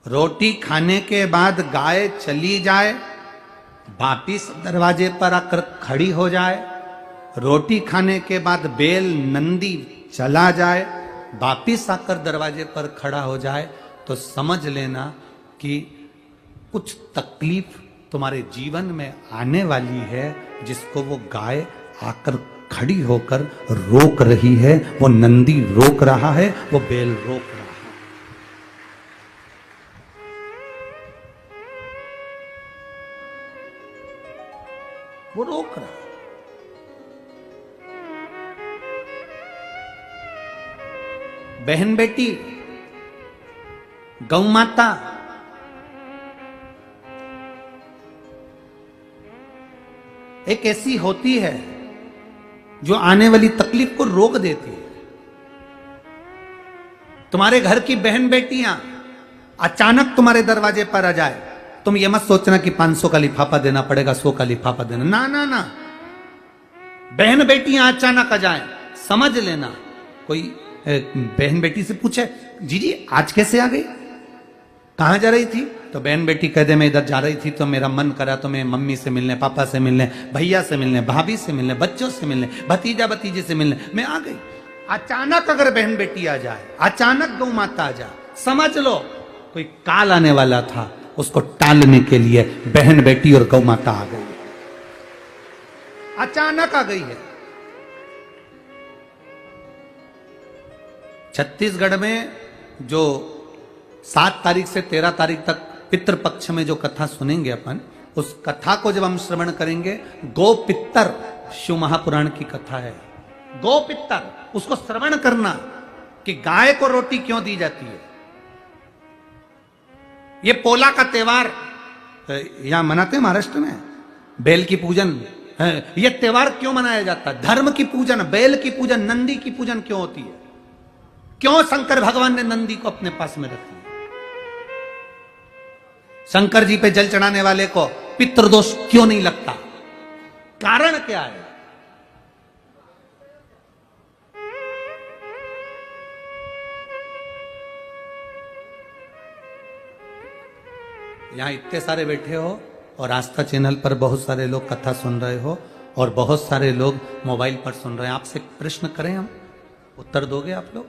रोटी खाने के बाद गाय चली जाए, वापिस दरवाजे पर आकर खड़ी हो जाए, रोटी खाने के बाद बैल नंदी चला जाए, वापिस आकर दरवाजे पर खड़ा हो जाए, तो समझ लेना कि कुछ तकलीफ तुम्हारे जीवन में आने वाली है, जिसको वो गाय आकर खड़ी होकर रोक रही है, वो नंदी रोक रहा है, वो बैल रोक रहा है। वो रोक रहा है। बहन बेटी, गौ माता, एक ऐसी होती है जो आने वाली तकलीफ को रोक देती है। तुम्हारे घर की बहन बेटियां अचानक तुम्हारे दरवाजे पर आ जाए, तुम ये मत सोचना कि 500 का लिफाफा देना पड़ेगा, 100 का लिफाफा देना, ना ना ना। बहन बेटियां अचानक आ जाए, समझ लेना। कोई बहन बेटी से पूछे, जीजी आज कैसे आ गई, कहां जा रही थी? तो बहन बेटी कह दे मैं इधर जा रही थी, तो मेरा मन करा तो मैं मम्मी से मिलने, पापा से मिलने, भैया से मिलने, भाभी से मिलने, बच्चों से मिलने, भतीजा भतीजे से मिलने मैं आ गई। अचानक अगर बहन बेटी आ जाए, अचानक गौ माता आ जाए, समझ लो कोई काल आने वाला था, उसको टालने के लिए बहन बेटी और गौ माता आ गई, अचानक आ गई है। छत्तीसगढ़ में जो 7 तारीख से 13 तारीख तक पितृपक्ष में जो कथा सुनेंगे अपन, उस कथा को जब हम श्रवण करेंगे, गो पितर शिव महापुराण की कथा है। गो पितर, उसको श्रवण करना कि गाय को रोटी क्यों दी जाती है। ये पोला का त्योहार यहां मनाते हैं महाराष्ट्र में, बैल की पूजन, ये त्योहार क्यों मनाया जाता है? धर्म की पूजन, बैल की पूजन, नंदी की पूजन क्यों होती है? क्यों शंकर भगवान ने नंदी को अपने पास में रखा? शंकर जी पे जल चढ़ाने वाले को पितृदोष क्यों नहीं लगता? कारण क्या है? यहां इतने सारे बैठे हो और आस्था चैनल पर बहुत सारे लोग कथा सुन रहे हो और बहुत सारे लोग मोबाइल पर सुन रहे हैं। आपसे प्रश्न करें हम, उत्तर दोगे आप लोग?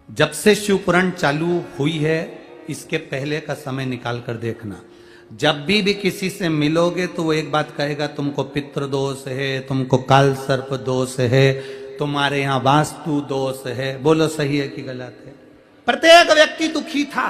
जब से शिव पुराण चालू हुई है, इसके पहले का समय निकाल कर देखना। जब भी किसी से मिलोगे तो वो एक बात कहेगा, तुमको पितृ दोष है, तुमको काल सर्प दोष है, तुम्हारे यहां वास्तु दोष है। बोलो सही है कि गलत है? प्रत्येक व्यक्ति दुखी था।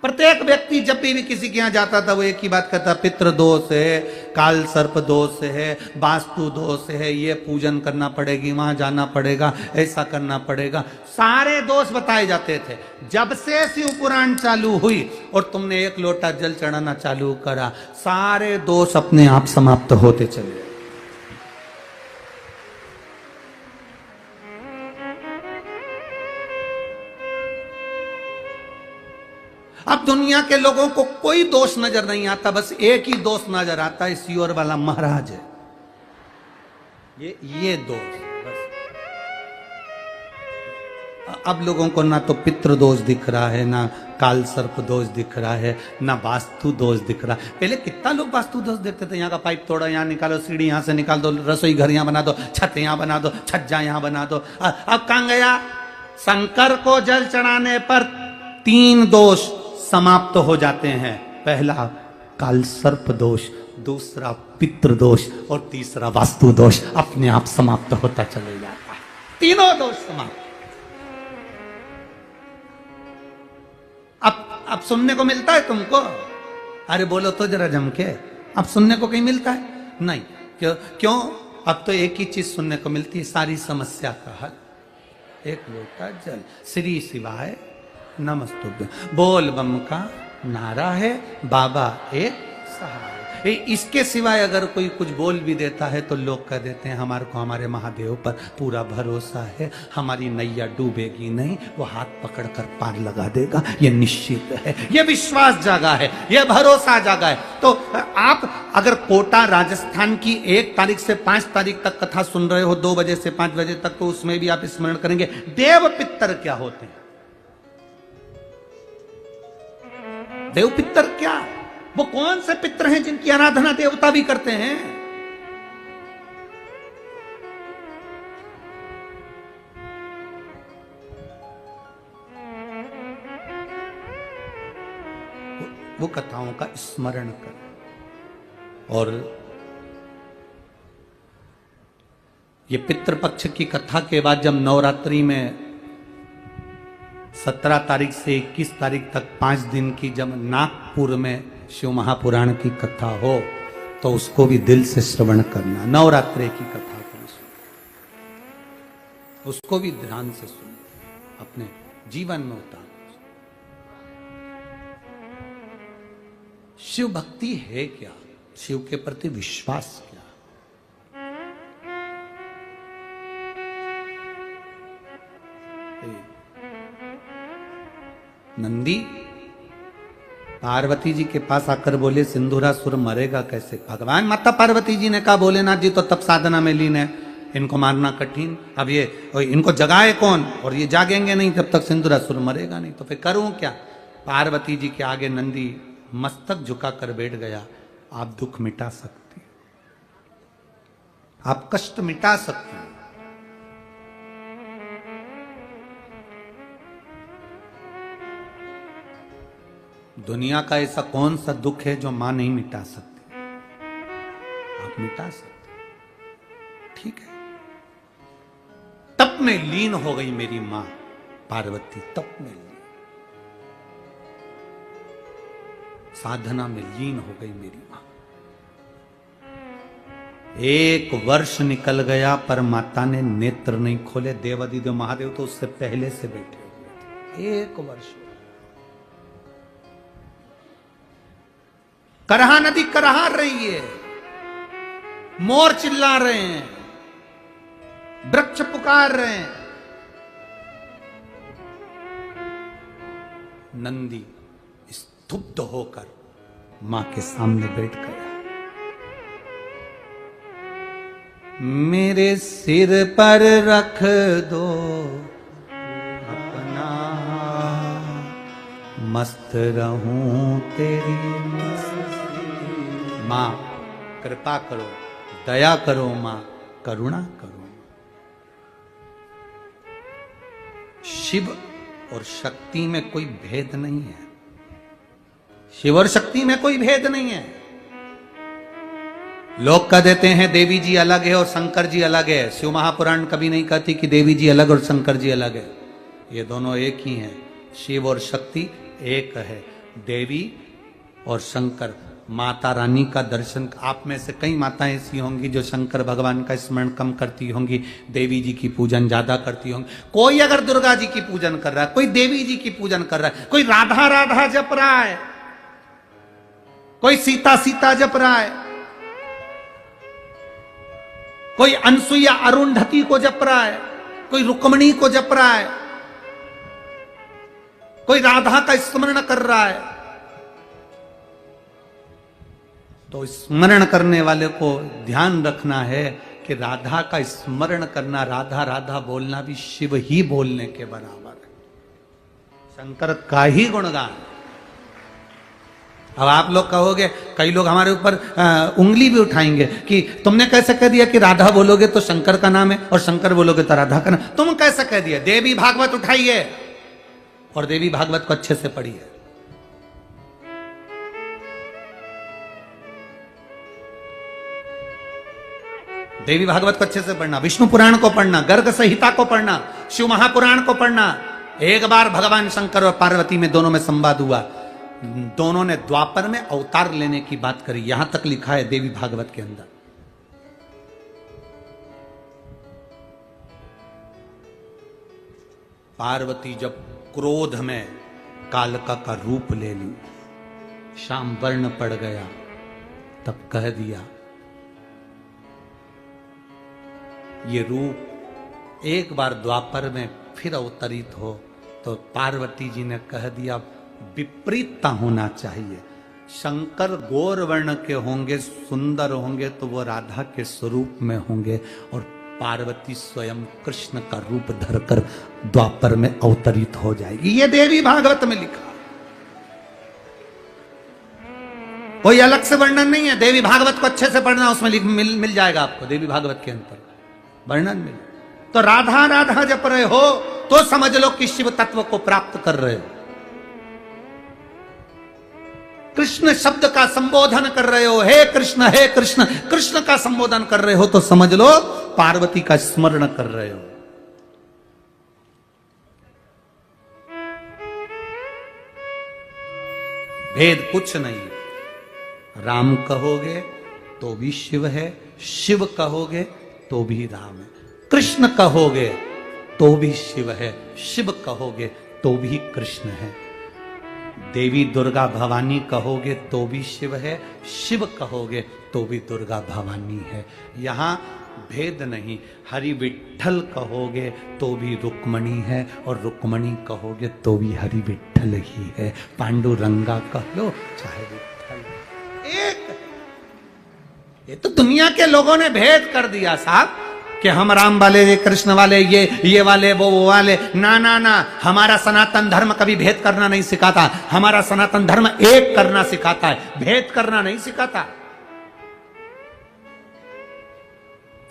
प्रत्येक व्यक्ति जब भी किसी के यहां जाता था वो एक ही बात कहता, पितृ दोष है, काल सर्प दोष है, वास्तु दोष है, ये पूजन करना पड़ेगी, वहां जाना पड़ेगा, ऐसा करना पड़ेगा। सारे दोष बताए जाते थे। जब से शिव पुराण चालू हुई और तुमने एक लोटा जल चढ़ाना चालू करा, सारे दोष अपने आप समाप्त होते चले। अब दुनिया के लोगों को कोई दोष नजर नहीं आता, बस एक ही दोष नजर आता है, सियोर वाला महाराज है, ये दोष बस। अब लोगों को ना तो पितृ दोष दिख रहा है, ना काल सर्प दोष दिख रहा है, ना वास्तु दोष दिख रहा है। पहले कितना लोग वास्तु दोष देखते थे, यहाँ का पाइप तोड़ा यहाँ निकालो, सीढ़ी यहाँ से निकाल दो, रसोई घर यहाँ बना दो, छत यहाँ बना दो, छज्जा यहाँ बना दो। अब कहां गया? शंकर को जल चढ़ाने पर 3 दोष समाप्त हो जाते हैं। पहला काल सर्प दोष, दूसरा पितृ दोष और तीसरा वास्तु दोष अपने आप समाप्त होता चले जाता है। तीनों दोष समाप्त। अब सुनने को मिलता है तुमको? अरे बोलो तो जरा जम के, अब सुनने को कहीं मिलता है? नहीं। क्यों? अब तो एक ही चीज सुनने को मिलती है, सारी समस्या का हल। एक लोटा जल, श्री शिवाय नमस्तुभ्यं, बोल बम का नारा है, बाबा एक सहारा। इसके सिवाय अगर कोई कुछ बोल भी देता है तो लोग कह देते हैं हमारे को हमारे महादेव पर पूरा भरोसा है, हमारी नैया डूबेगी नहीं, वो हाथ पकड़कर पार लगा देगा, ये निश्चित है, ये विश्वास जागा है, ये भरोसा जागा है। तो आप अगर कोटा राजस्थान की 1 तारीख से 5 तारीख तक कथा सुन रहे हो 2 बजे से 5 बजे तक, तो उसमें भी आप स्मरण करेंगे देव पितर क्या होते हैं। देव पितर क्या, वो कौन से पितर हैं जिनकी आराधना देवता भी करते हैं? वो कथाओं का स्मरण कर। और ये पितृपक्ष की कथा के बाद जब नवरात्रि में 17 तारीख से 21 तारीख तक 5 दिन की जब नागपुर में शिव महापुराण की कथा हो तो उसको भी दिल से श्रवण करना। नवरात्रि की कथा को उसको भी ध्यान से सुन, अपने जीवन में उतार। शिव भक्ति है क्या? शिव के प्रति विश्वास क्या? नंदी पार्वती जी के पास आकर बोले सिंदूरासुर मरेगा कैसे? भगवान माता पार्वती जी ने कहा भोलेनाथ जी तो तब साधना में लीन है, इनको मारना कठिन। अब ये इनको जगाए कौन, और ये जागेंगे नहीं तब तक सिंदूरासुर मरेगा नहीं, तो फिर करूं क्या? पार्वती जी के आगे नंदी मस्तक झुकाकर बैठ गया। आप दुख मिटा सकते, आप कष्ट मिटा सकते हैं। दुनिया का ऐसा कौन सा दुख है जो मां नहीं मिटा सकती? आप मिटा सकते, ठीक है। तप में लीन हो गई मेरी मां पार्वती, तप में लीन, साधना में लीन हो गई मेरी मां। 1 वर्ष निकल गया पर माता ने नेत्र नहीं खोले। देवादिदेव महादेव तो उससे पहले से बैठे हुए थे। 1 वर्ष। करहा नदी करहा रही है, मोर चिल्ला रहे हैं, वृक्ष पुकार रहे हैं। नंदी स्तुब्ध होकर मां के सामने बैठ गया। मेरे सिर पर रख दो अपना, मस्त रहूं तेरी मस्ती। मां कृपा करो, दया करो, मां करुणा करो। शिव और शक्ति में कोई भेद नहीं है। शिव और शक्ति में कोई भेद नहीं है। लोग कह देते हैं देवी जी अलग है और शंकर जी अलग है। शिव महापुराण कभी नहीं कहती कि देवी जी अलग और शंकर जी अलग है। ये दोनों एक ही हैं। शिव और शक्ति एक है। देवी और शंकर, माता रानी का दर्शन, आप में से कई माताएं ऐसी होंगी जो शंकर भगवान का स्मरण कम करती होंगी, देवी जी की पूजन ज्यादा करती होंगी। कोई अगर दुर्गा जी की पूजन कर रहा है, कोई देवी जी की पूजन कर रहा है, कोई राधा राधा जप रहा है, कोई सीता सीता जप रहा है, कोई अनसुईया अरुंधति को जप रहा है, कोई रुक्मणी को जप रहा है, कोई राधा का स्मरण कर रहा है। तो स्मरण करने वाले को ध्यान रखना है कि राधा का स्मरण करना, राधा राधा बोलना भी शिव ही बोलने के बराबर है। शंकर का ही गुणगान। अब आप लोग कहोगे, कई लोग हमारे ऊपर उंगली भी उठाएंगे कि तुमने कैसे कह दिया कि राधा बोलोगे तो शंकर का नाम है और शंकर बोलोगे तो राधा का नाम। तुम कैसे कह दिया? देवी भागवत उठाइए और देवी भागवत को अच्छे से पढ़िए। देवी भागवत को अच्छे से पढ़ना, विष्णु पुराण को पढ़ना, गर्ग संहिता को पढ़ना, शिव महापुराण को पढ़ना। एक बार भगवान शंकर और पार्वती में दोनों में संवाद हुआ। दोनों ने द्वापर में अवतार लेने की बात करी। यहां तक लिखा है देवी भागवत के अंदर। पार्वती जब क्रोध में कालका का रूप ले ली, शाम वर्ण पड़ गया, तब कह दिया ये रूप एक बार द्वापर में फिर अवतरित हो। तो पार्वती जी ने कह दिया विपरीतता होना चाहिए। शंकर गौर वर्ण के होंगे, सुंदर होंगे, तो वो राधा के स्वरूप में होंगे और पार्वती स्वयं कृष्ण का रूप धरकर द्वापर में अवतरित हो जाएगी। ये देवी भागवत में लिखा। कोई अलग से वर्णन नहीं है। देवी भागवत को अच्छे से पढ़ना, उसमें मिल जाएगा आपको देवी भागवत के अंतर वर्णन मिल। तो राधा राधा जप रहे हो तो समझ लो कि शिव तत्व को प्राप्त कर रहे हो। कृष्ण शब्द का संबोधन कर रहे हो, हे कृष्ण कृष्ण का संबोधन कर रहे हो तो समझ लो पार्वती का स्मरण कर रहे हो। भेद कुछ नहीं है। राम कहोगे तो भी शिव है, शिव कहोगे तो भी राम है, कृष्ण कहोगे तो भी शिव है, शिव कहोगे तो भी कृष्ण है। देवी दुर्गा भवानी कहोगे तो भी शिव है, शिव कहोगे तो भी दुर्गा भवानी है। यहां भेद नहीं। हरि विठ्ठल कहोगे तो भी रुक्मणी है, और रुक्मणी कहोगे तो भी हरि विठ्ठल ही है। पांडुरंगा कह लो चाहे विठ्ठल, एक। ये तो दुनिया के लोगों ने भेद कर दिया साहब कि हम राम वाले, ये कृष्ण वाले, ये वाले, वो वाले। ना ना ना, हमारा सनातन धर्म कभी भेद करना नहीं सिखाता। हमारा सनातन धर्म एक करना सिखाता है, भेद करना नहीं सिखाता।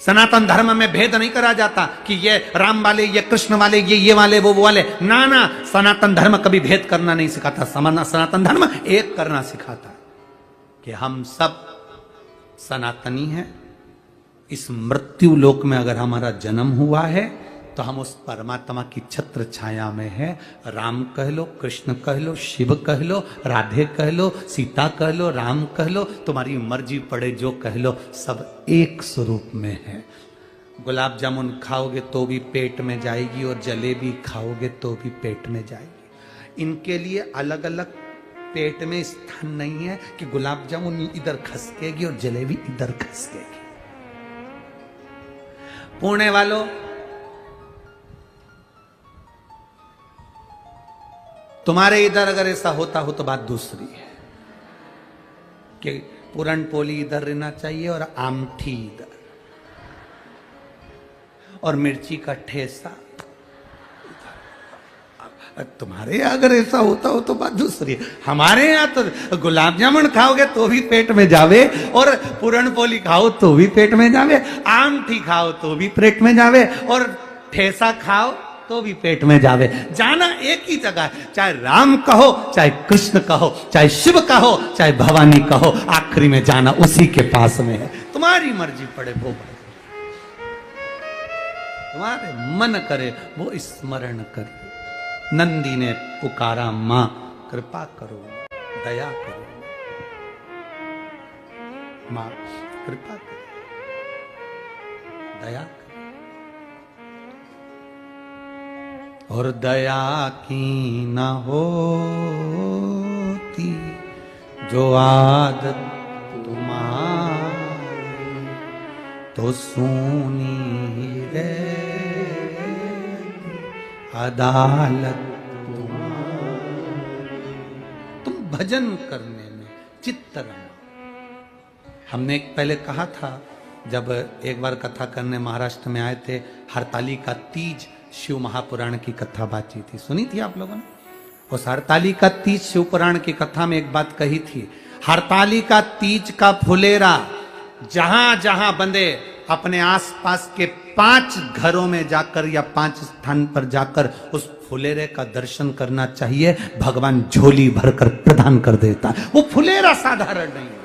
सनातन धर्म में भेद नहीं करा जाता कि ये राम वाले, ये कृष्ण वाले, ये वाले, वो वाले। ना ना, सनातन धर्म कभी भेद करना नहीं सिखाता। सनातन धर्म एक करना सिखाता कि हम सब सनातनी हैं। इस मृत्यु लोक में अगर हमारा जन्म हुआ है तो हम उस परमात्मा की छत्र छाया में है। राम कह लो, कृष्ण कह लो, शिव कह लो, राधे कह लो, सीता कह लो, राम कह लो, तुम्हारी मर्जी पड़े जो कह लो, सब एक स्वरूप में है। गुलाब जामुन खाओगे तो भी पेट में जाएगी, और जलेबी खाओगे तो भी पेट में जाएगी। इनके लिए अलग अलग पेट में स्थान नहीं है कि गुलाब जामुन इधर खसकेगी और जलेबी इधर खसकेगी। पुणे वालों, तुम्हारे इधर अगर ऐसा होता हो तो बात दूसरी है कि पूरन पोली इधर रहना चाहिए और आमठी इधर, और मिर्ची का ठेसा। तुम्हारे यहाँ अगर ऐसा होता हो तो बात दूसरी है। हमारे यहाँ तो गुलाब जामुन खाओगे तो भी पेट में जावे, और पूरन पोली खाओ तो भी पेट में जावे, आमठी खाओ तो भी पेट में जावे, और ठेसा खाओ तो भी पेट में जावे। जाना एक ही जगह, चाहे राम कहो, चाहे कृष्ण कहो, चाहे शिव कहो, चाहे भवानी कहो, आखिरी में जाना उसी के पास में है। तुम्हारी मर्जी पड़े वो पड़े, तुम्हारे मन करे वो स्मरण करे। नंदी ने पुकारा, मां कृपा करो, दया करो, मां कृपा करो, दया करो। और दया की न होती जो आदत तुम्हारी, तो सूनी रहती अदालत तुम्हारी। तुम भजन करने में चित्त रहो। हमने एक पहले कहा था, जब एक बार कथा करने महाराष्ट्र में आए थे, हरताली का तीज शिव महापुराण की कथा बाची थी, सुनी थी आप लोगों ने? उस हरताली का तीज शिव पुराण की कथा में एक बात कही थी, हरताली का तीज का फुलेरा जहां जहां बंदे अपने आसपास के 5 घरों में जाकर या 5 स्थान पर जाकर उस फुलेरे का दर्शन करना चाहिए। भगवान झोली भरकर प्रदान कर देता है। वो फुलेरा साधारण नहीं है।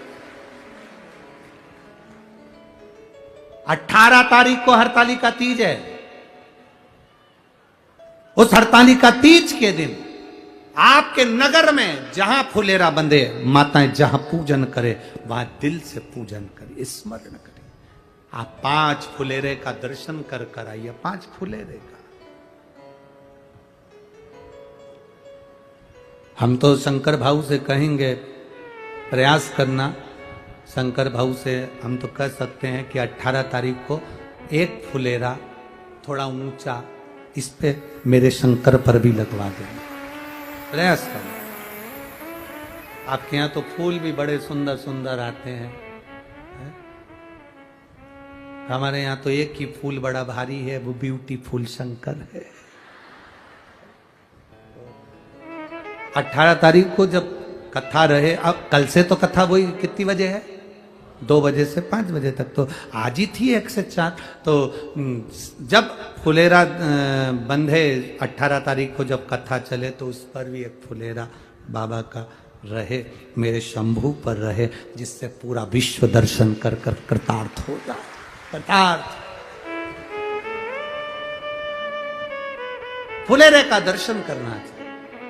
18 तारीख को हरताली का तीज है। उस हरताली का तीज के दिन आपके नगर में जहां फुलेरा बंदे, माताएं जहां पूजन करे, वहां दिल से पूजन करे, स्मरण करे। आप 5 फुलेरे का दर्शन कर कर आइए। 5 फुलेरे का हम तो शंकर भाऊ से कहेंगे, प्रयास करना। शंकर भाऊ से हम तो कह सकते हैं कि 18 तारीख को एक फुलेरा थोड़ा ऊंचा इस पे मेरे शंकर पर भी लगवा देंगे। प्रयास करो। आपके यहाँ तो फूल भी बड़े सुंदर सुंदर आते हैं, हमारे यहाँ तो एक ही फूल बड़ा भारी है, वो ब्यूटीफुल शंकर है। 18 तारीख को जब कथा रहे। अब कल से तो कथा वही कितनी बजे है, 2 बजे से 5 बजे तक, तो आज ही थी 1 से 4। तो जब फुलेरा बंधे 18 तारीख को जब कथा चले तो उस पर भी एक फुलेरा बाबा का रहे, मेरे शंभू पर रहे, जिससे पूरा विश्व दर्शन कर कर कृतार्थ हो जाए। कृतार्थ फुलेरे का दर्शन करना चाहिए।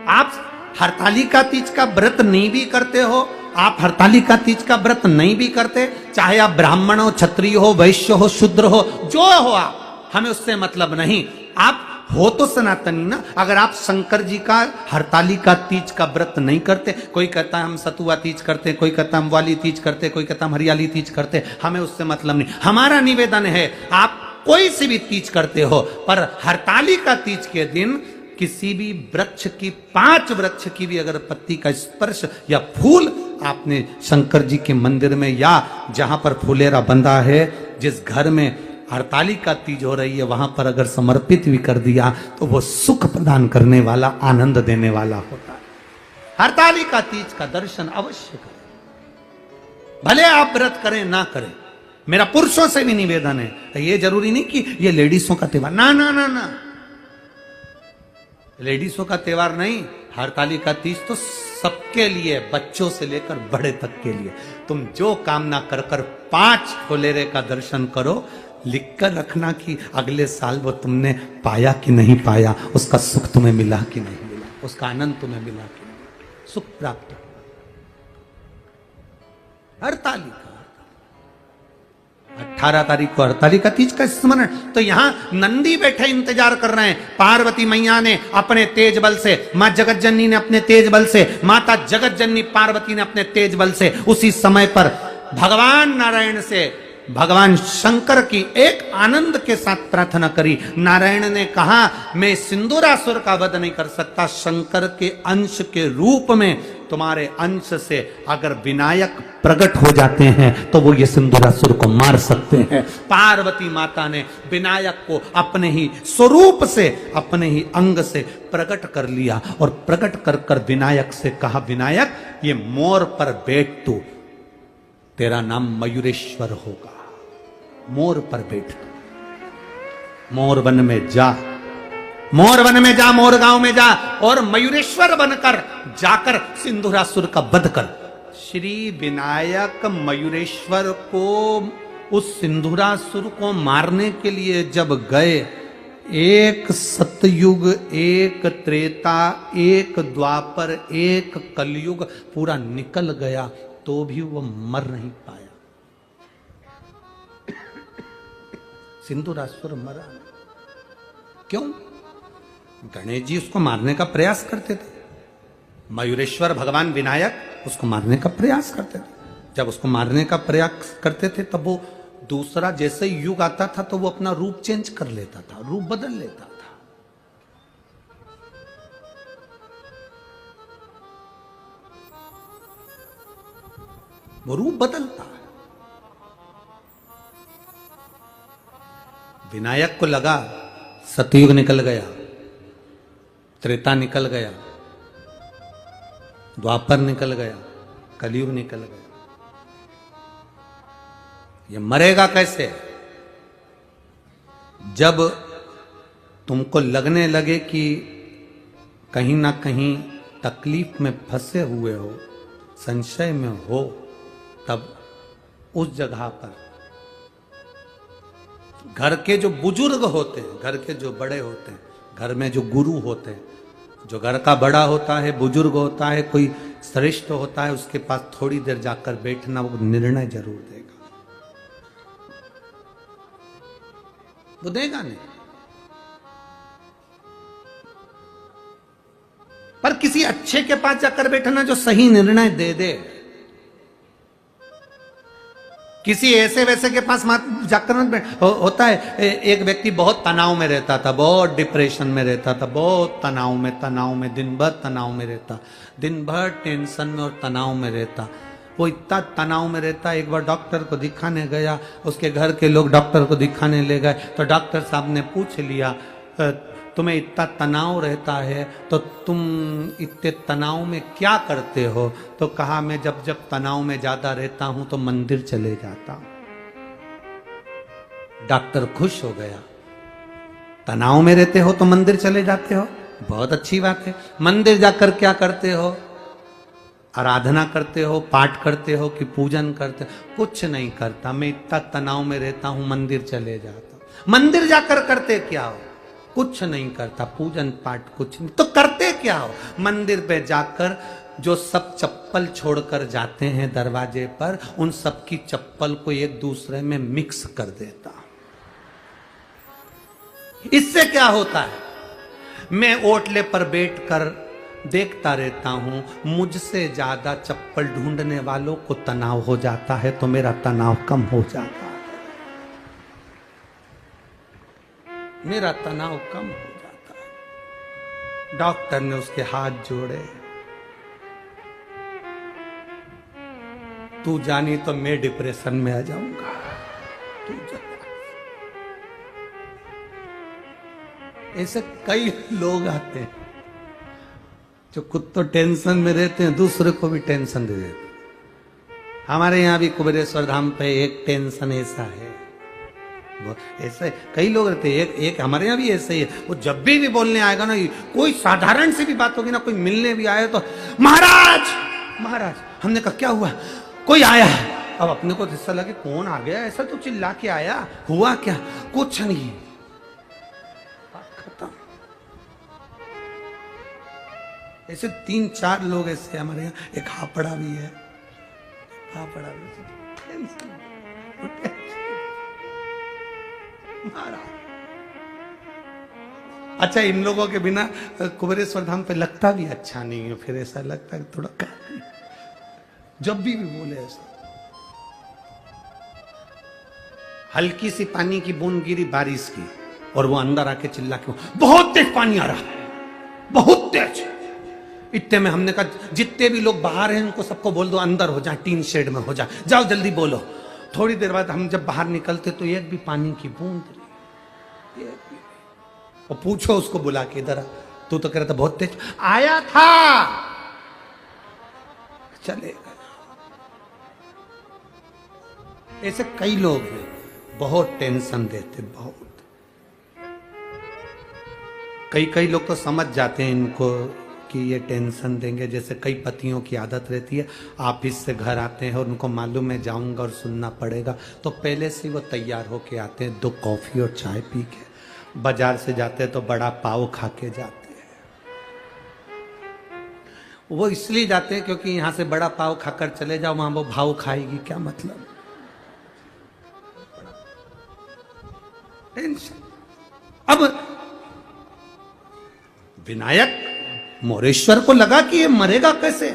आप हरतालिका तीज का व्रत नहीं भी करते हो, आप हरतालिका तीज का व्रत नहीं भी करते, चाहे आप ब्राह्मण हो, क्षत्रिय हो, वैश्य हो, शूद्र हो, जो हो आप, हमें उससे मतलब नहीं। आप हो तो सनातनी ना। अगर आप शंकर जी का हरतालिका तीज का व्रत नहीं करते, कोई कहता है हम सतुआ तीज करते, कोई कहता है हम वाली तीज करते, कोई कहता है हम हरियाली तीज करते, हमें उससे मतलब नहीं। हमारा निवेदन है आप कोई सी भी तीज करते हो, पर हरतालिका तीज के दिन किसी भी वृक्ष की, 5 वृक्ष की भी अगर पत्ती का स्पर्श या फूल आपने शंकर जी के मंदिर में या जहां पर फुलेरा बंधा है, जिस घर में हरतालिका तीज हो रही है, वहां पर अगर समर्पित भी कर दिया तो वो सुख प्रदान करने वाला, आनंद देने वाला होता है। हरतालिका तीज का दर्शन अवश्य करें, भले आप व्रत करें ना करें। मेरा पुरुषों से भी निवेदन है, ये जरूरी नहीं कि ये लेडीजों का त्योहार, ना ना ना ना, लेडीजों का त्योहार नहीं। हरतालिका तीज तो सबके लिए, बच्चों से लेकर बड़े तक के लिए। तुम जो कामना कर कर 5 फुलेरे का दर्शन करो, लिख कर रखना कि अगले साल वो तुमने पाया कि नहीं पाया, उसका सुख तुम्हें मिला कि नहीं मिला, उसका आनंद तुम्हें मिला कि नहीं, सुख प्राप्त। हरतालिका 18 तारीख को हरतालिका तीज का स्मरण। तो यहां नंदी बैठे इंतजार कर रहे हैं। पार्वती मैया ने अपने तेज बल से, मां जगत जननी ने अपने तेज बल से, माता जगत जननी पार्वती ने अपने तेज बल से उसी समय पर भगवान नारायण से, भगवान शंकर की एक आनंद के साथ प्रार्थना करी। नारायण ने कहा मैं सिंदूरासुर का वध नहीं कर सकता, शंकर के अंश के रूप में तुम्हारे अंश से अगर विनायक प्रकट हो जाते हैं तो वो ये सिंदूरासुर को मार सकते हैं। पार्वती माता ने विनायक को अपने ही स्वरूप से, अपने ही अंग से प्रकट कर लिया और प्रकट कर कर विनायक से कहा, विनायक ये मोर पर बैठ, तू, तेरा नाम मयूरेश्वर होगा, मोर पर बैठ, मोर वन में जा, मोर वन में जा, मोर गांव में जा और मयूरेश्वर बनकर जाकर सिंदूरासुर का वध कर। श्री विनायक मयूरेश्वर को, उस सिंदूरासुर को मारने के लिए जब गए, एक सतयुग, एक त्रेता, एक द्वापर, एक कलयुग पूरा निकल गया तो भी वो मर नहीं पाया। सिंदूरासुर मरा क्यों? गणेश जी उसको मारने का प्रयास करते थे, मयूरेश्वर भगवान विनायक उसको मारने का प्रयास करते थे। जब उसको मारने का प्रयास करते थे तब वो दूसरा, जैसे युग आता था तो वो अपना रूप चेंज कर लेता था, रूप बदल लेता था। वो रूप बदलता है। विनायक को लगा सतयुग निकल गया, त्रेता निकल गया, द्वापर निकल गया, कलयुग निकल गया, ये मरेगा कैसे? जब तुमको लगने लगे कि कहीं ना कहीं तकलीफ में फंसे हुए हो, संशय में हो, तब उस जगह पर घर के जो बुजुर्ग होते हैं, घर के जो बड़े होते हैं, घर में जो गुरु होते हैं, जो घर का बड़ा होता है, बुजुर्ग होता है, कोई श्रेष्ठ होता है, उसके पास थोड़ी देर जाकर बैठना, वो निर्णय जरूर देगा। वो देगा नहीं, पर किसी अच्छे के पास जाकर बैठना जो सही निर्णय दे दे। किसी ऐसे वैसे के पास जाकर होता है। एक व्यक्ति बहुत तनाव में रहता था, बहुत डिप्रेशन में रहता था, बहुत तनाव में दिन भर तनाव में रहता, दिन भर टेंशन में और तनाव में रहता। वो इतना तनाव में रहता, एक बार डॉक्टर को दिखाने गया, उसके घर के लोग डॉक्टर को दिखाने ले गए तो डॉक्टर साहब ने पूछ लिया तुम्हें इतना तनाव रहता है तो तुम इतने तनाव में क्या करते हो? तो कहा मैं जब जब तनाव में ज्यादा रहता हूं तो मंदिर चले जाता हूं। डॉक्टर खुश हो गया। तनाव में रहते हो तो मंदिर चले जाते हो, बहुत अच्छी बात है। मंदिर जाकर क्या करते हो? आराधना करते हो, पाठ करते हो कि पूजन करते हो? कुछ नहीं करता, मैं इतना तनाव में रहता हूं मंदिर चले जाता हूं। मंदिर जाकर करते क्या हो? कुछ नहीं करता, पूजन पाठ कुछ नहीं। तो करते क्या हो? मंदिर पे जाकर जो सब चप्पल छोड़कर जाते हैं दरवाजे पर, उन सब की चप्पल को एक दूसरे में मिक्स कर देता। इससे क्या होता है? मैं ओटले पर बैठकर देखता रहता हूं, मुझसे ज्यादा चप्पल ढूंढने वालों को तनाव हो जाता है, तो मेरा तनाव कम हो जाता है, मेरा तनाव कम हो जाता है। डॉक्टर ने उसके हाथ जोड़े, तू जानी तो मैं डिप्रेशन में आ जाऊंगा, तू जानी। ऐसे कई लोग आते हैं जो खुद तो टेंशन में रहते हैं, दूसरे को भी टेंशन दे देते हैं। हमारे यहाँ भी कुबेरेश्वर धाम पे एक टेंशन ऐसा है, वो ऐसे कई लोग रहते हैं। एक हमारे यहाँ भी ऐसे ही है, वो जब भी बोलने आएगा ना, कोई साधारण सी भी बात होगी ना, कोई मिलने भी आए तो महाराज महाराज। हमने कहा क्या हुआ? कोई आया। अब अपने को हिस्सा लगे कौन आ गया ऐसा, तो चिल्ला के आया, हुआ क्या? कुछ नहीं, ऐसे 3-4 लोग ऐसे हमारे यहाँ। एक हापड़ा भी है, हापड़ा भी अच्छा, इन लोगों के बिना कुबेरेश्वर धाम पे लगता भी अच्छा नहीं है। फिर ऐसा लगता है थोड़ा जब भी बोले ऐसा। हल्की सी पानी की बूंद गिरी बारिश की, और वो अंदर आके चिल्ला के, बहुत तेज पानी आ रहा है, बहुत तेज। इतने में हमने कहा जितने भी लोग बाहर हैं उनको सबको बोल दो अंदर हो जाए, टीन शेड में हो जाए, जाओ जल्दी बोलो। थोड़ी देर बाद हम जब बाहर निकलते तो एक भी पानी की बूंद नहीं। और पूछो उसको बुला के, इधर तू तो कह रहा था बहुत तेज आया था, चलेगा। ऐसे कई लोग हैं, बहुत टेंशन देते, बहुत। कई लोग तो समझ जाते हैं इनको कि ये टेंशन देंगे। जैसे कई पतियों की आदत रहती है, ऑफिस से घर आते हैं और उनको मालूम है जाऊंगा और सुनना पड़ेगा, तो पहले से वो तैयार होके आते हैं, 2 कॉफी और चाय पी के। बाजार से जाते हैं तो बड़ा पाव खा के जाते हैं। वो इसलिए जाते हैं क्योंकि यहां से बड़ा पाव खाकर चले जाओ, वहां वो भाव खाएगी, क्या मतलब? टेंशन। अब विनायक मोरेश्वर को लगा कि ये मरेगा कैसे?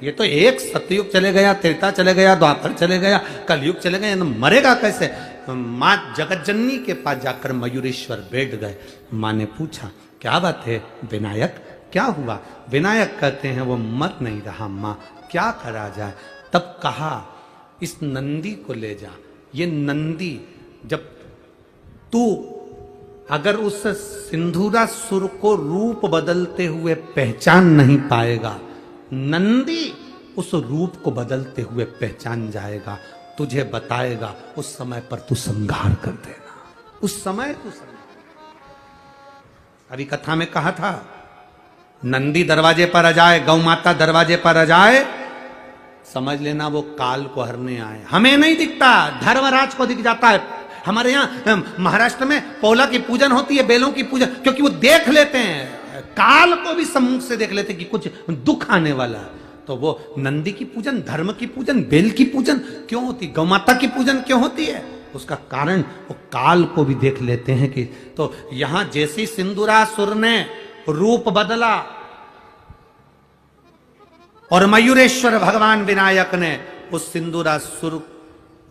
ये तो एक सतयुग चले गया, त्रेता चले गया, द्वापर चले गया, कलयुग चले गया, मरेगा कैसे? माँ जगतजननी के पास जाकर मयूरेश्वर बैठ गए। माँ ने पूछा क्या बात है विनायक, क्या हुआ? विनायक कहते हैं वो मर नहीं रहा माँ, क्या करा जाए? तब कहा इस नंदी को ले जा। ये नंदी, जब तू अगर उस सिंधुरासुर को रूप बदलते हुए पहचान नहीं पाएगा, नंदी उस रूप को बदलते हुए पहचान जाएगा, तुझे बताएगा, उस समय पर तू संहार कर देना। उस समय तू अभी कथा में कहा था, नंदी दरवाजे पर आ जाए, गौ माता दरवाजे पर आ जाए, समझ लेना वो काल को हरने आए। हमें नहीं दिखता, धर्मराज को दिख जाता है। हमारे यहाँ महाराष्ट्र में पौला की पूजन होती है, बेलों की पूजन, क्योंकि वो देख लेते हैं, काल को भी सम्मुख से देख लेते हैं कि कुछ दुख आने वाला है। तो वो नंदी की पूजन, धर्म की पूजन, बेल की पूजन क्यों होती, गौ माता की पूजन क्यों होती है? उसका कारण वो काल को भी देख लेते हैं कि। तो यहां जैसी सिंदूरासुर ने रूप बदला और मयूरेश्वर भगवान विनायक ने उस सिंदूरासुर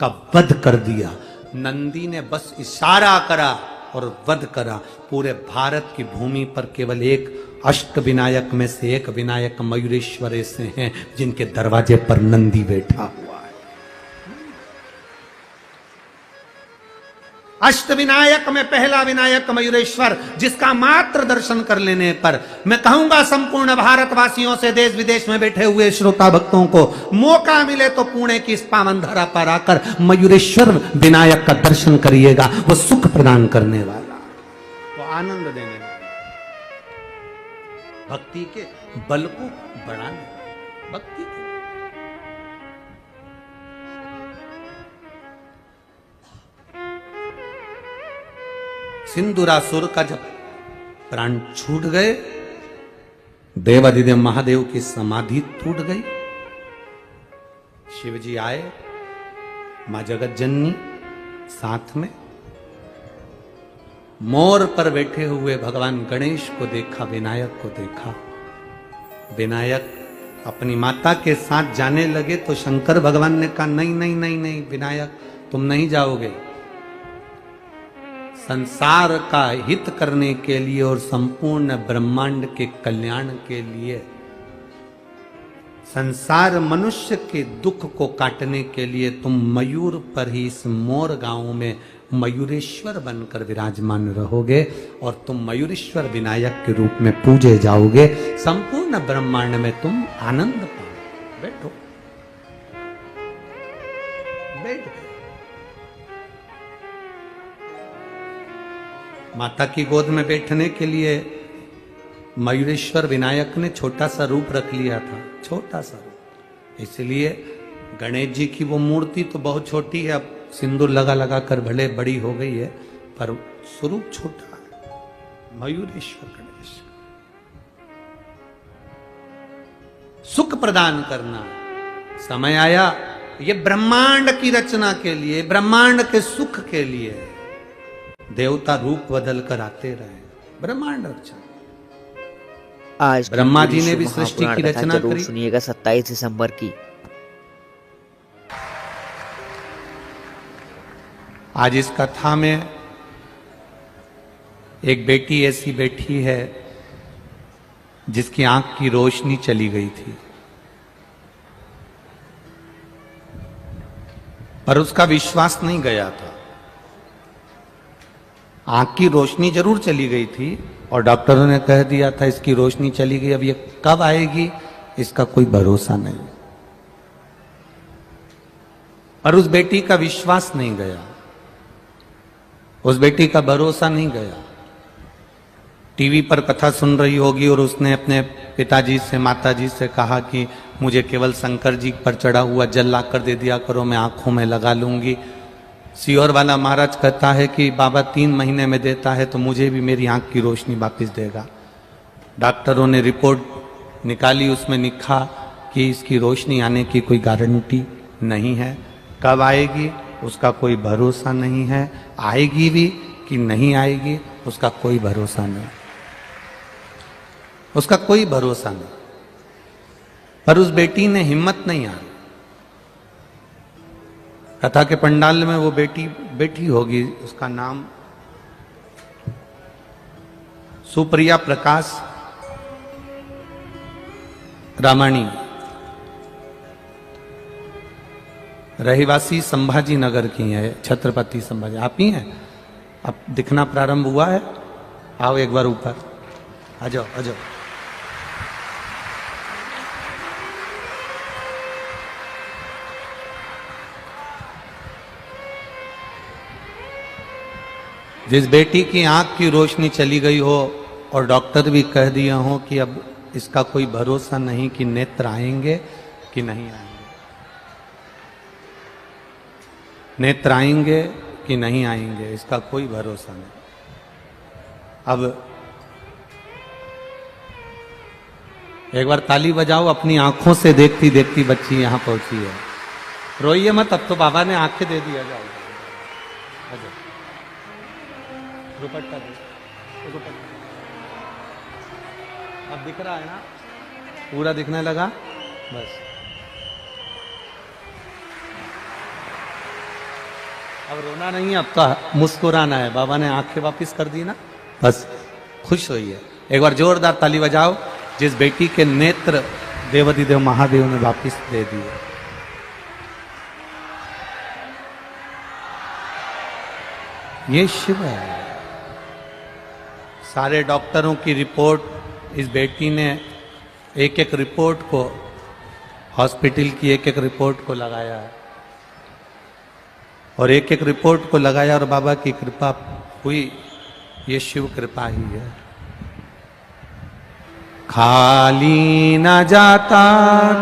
का वध कर दिया। नंदी ने बस इशारा करा और वध करा। पूरे भारत की भूमि पर केवल एक अष्ट विनायक में से एक विनायक मयूरेश्वर ऐसे हैं जिनके दरवाजे पर नंदी बैठा हुआ है। अष्ट विनायक में पहला विनायक मयूरेश्वर, जिसका मात्र दर्शन कर लेने पर मैं कहूंगा संपूर्ण भारतवासियों से, देश विदेश में बैठे हुए श्रोता भक्तों को मौका मिले तो पुणे की इस पावन धरा पर आकर मयूरेश्वर विनायक का दर्शन करिएगा। वो सुख प्रदान करने वाला, वो आनंद देने वाला, भक्ति के बल को बढ़ाने, भक्ति के सिंदूरासुर का जब प्राण छूट गए, देवाधिदेव महादेव की समाधि टूट गई, शिव जी आए, मां जगत जननी साथ में, मोर पर बैठे हुए भगवान गणेश को देखा, विनायक को देखा। विनायक अपनी माता के साथ जाने लगे तो शंकर भगवान ने कहा नहीं नहीं नहीं नहीं विनायक, तुम नहीं जाओगे। संसार का हित करने के लिए और संपूर्ण ब्रह्मांड के कल्याण के लिए, संसार मनुष्य के दुख को काटने के लिए तुम मयूर पर ही इस मोर गांव में मयूरेश्वर बनकर विराजमान रहोगे और तुम मयूरेश्वर विनायक के रूप में पूजे जाओगे। संपूर्ण ब्रह्मांड में तुम आनंद पाओ। बैठो, बैठ। माता की गोद में बैठने के लिए मयूरेश्वर विनायक ने छोटा सा रूप रख लिया था, छोटा सा रूप। इसलिए गणेश जी की वो मूर्ति तो बहुत छोटी है, अब सिंदूर लगा लगा कर भले बड़ी हो गई है, पर स्वरूप छोटा है। मयूरेश्वर गणेश सुख प्रदान करना, समय आया ये ब्रह्मांड की रचना के लिए, ब्रह्मांड के सुख के लिए देवता रूप बदल कर आते रहे। ब्रह्मांड रचना, आज ब्रह्मा जी ने भी सृष्टि की रचना करी। सुनिएगा 27 दिसंबर की। आज इस कथा में एक बेटी ऐसी बैठी है जिसकी आंख की रोशनी चली गई थी, पर उसका विश्वास नहीं गया था। आंख की रोशनी जरूर चली गई थी और डॉक्टरों ने कह दिया था इसकी रोशनी चली गई, अब ये कब आएगी इसका कोई भरोसा नहीं। और उस बेटी का विश्वास नहीं गया, उस बेटी का भरोसा नहीं गया। टीवी पर कथा सुन रही होगी और उसने अपने पिताजी से, माताजी से कहा कि मुझे केवल शंकर जी पर चढ़ा हुआ जल ला कर दे दिया करो, मैं आंखों में लगा लूंगी। सीहोर वाला महाराज कहता है कि बाबा 3 महीने में देता है तो मुझे भी मेरी आंख की रोशनी वापस देगा। डॉक्टरों ने रिपोर्ट निकाली, उसमें लिखा कि इसकी रोशनी आने की कोई गारंटी नहीं है, कब आएगी उसका कोई भरोसा नहीं है, आएगी भी कि नहीं आएगी उसका कोई भरोसा नहीं, उसका कोई भरोसा नहीं। पर उस बेटी ने हिम्मत नहीं हारी। कथा के पंडाल में वो बेटी बैठी होगी, उसका नाम सुप्रिया प्रकाश रामाणी, रहीवासी संभाजी नगर की है, छत्रपति संभाजी। आप ही हैं? अब दिखना प्रारंभ हुआ है? आओ एक बार ऊपर आ जाओ, आ जाओ। जिस बेटी की आंख की रोशनी चली गई हो और डॉक्टर भी कह दिया हो कि अब इसका कोई भरोसा नहीं कि नेत्र आएंगे कि नहीं आएंगे, नेत्र आएंगे कि नहीं आएंगे, इसका कोई भरोसा नहीं। अब एक बार ताली बजाओ, अपनी आंखों से देखती देखती बच्ची यहां पहुंची है। रोइए मत, अब तो बाबा ने आंखें दे दिया। जाओ दुपट्टा दे, दुपट्टा अब दिख रहा है ना, पूरा दिखने लगा बस। अब रोना नहीं है, अब तो मुस्कुराना है। बाबा ने आंखें वापस कर दी ना, बस खुश होइए। एक बार जोरदार ताली बजाओ जिस बेटी के नेत्र देवाधिदेव महादेव ने वापस दे दिए। ये शिव है। सारे डॉक्टरों की रिपोर्ट इस बेटी ने एक एक रिपोर्ट को, हॉस्पिटल की एक एक रिपोर्ट को लगाया है और एक एक रिपोर्ट को लगाया और बाबा की कृपा हुई। ये शिव कृपा ही है। खाली न जाता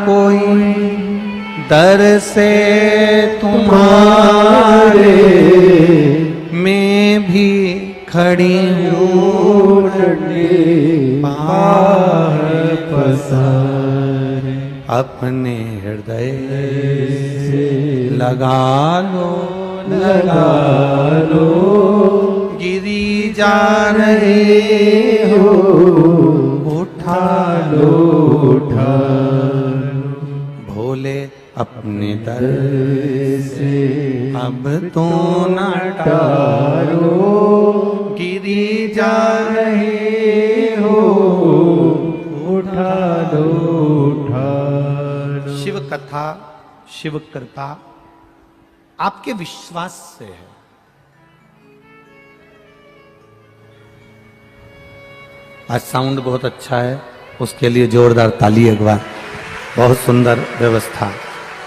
कोई दर से तुम्हारे, मैं भी खड़ी हूँ पसारे, अपने हृदय से लगा लो गिरी जा रहे हो, उठा लो भोले अपने दर से अब तो न टारो, गिरी जा रहे हो, उठा लो। शिव कथा, शिव कृपा आपके विश्वास से है। आज साउंड बहुत अच्छा है, उसके लिए जोरदार ताली एक बार। बहुत सुंदर व्यवस्था,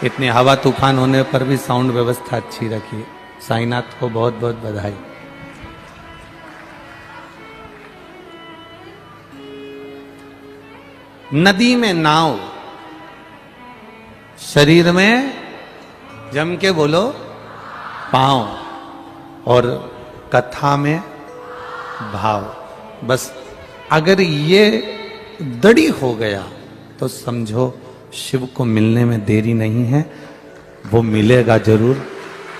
इतनी हवा तूफान होने पर भी साउंड व्यवस्था अच्छी रखी। साईनाथ को बहुत बहुत बधाई। नदी में नाव, शरीर में जम के बोलो पांव, और कथा में भाव। बस अगर ये दड़ी हो गया तो समझो शिव को मिलने में देरी नहीं है, वो मिलेगा जरूर,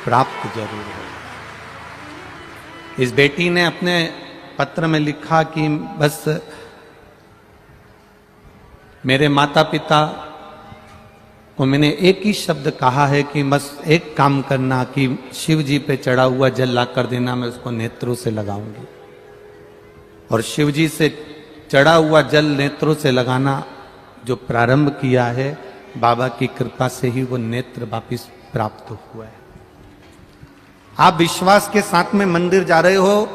प्राप्त जरूर है। इस बेटी ने अपने पत्र में लिखा कि बस मेरे माता पिता को मैंने एक ही शब्द कहा है कि बस एक काम करना कि शिव जी पे चढ़ा हुआ जल ला कर देना, मैं उसको नेत्रों से लगाऊंगी। और शिव जी से चढ़ा हुआ जल नेत्रों से लगाना जो प्रारंभ किया है, बाबा की कृपा से ही वो नेत्र वापिस प्राप्त हुआ है। आप विश्वास के साथ में मंदिर जा रहे हो,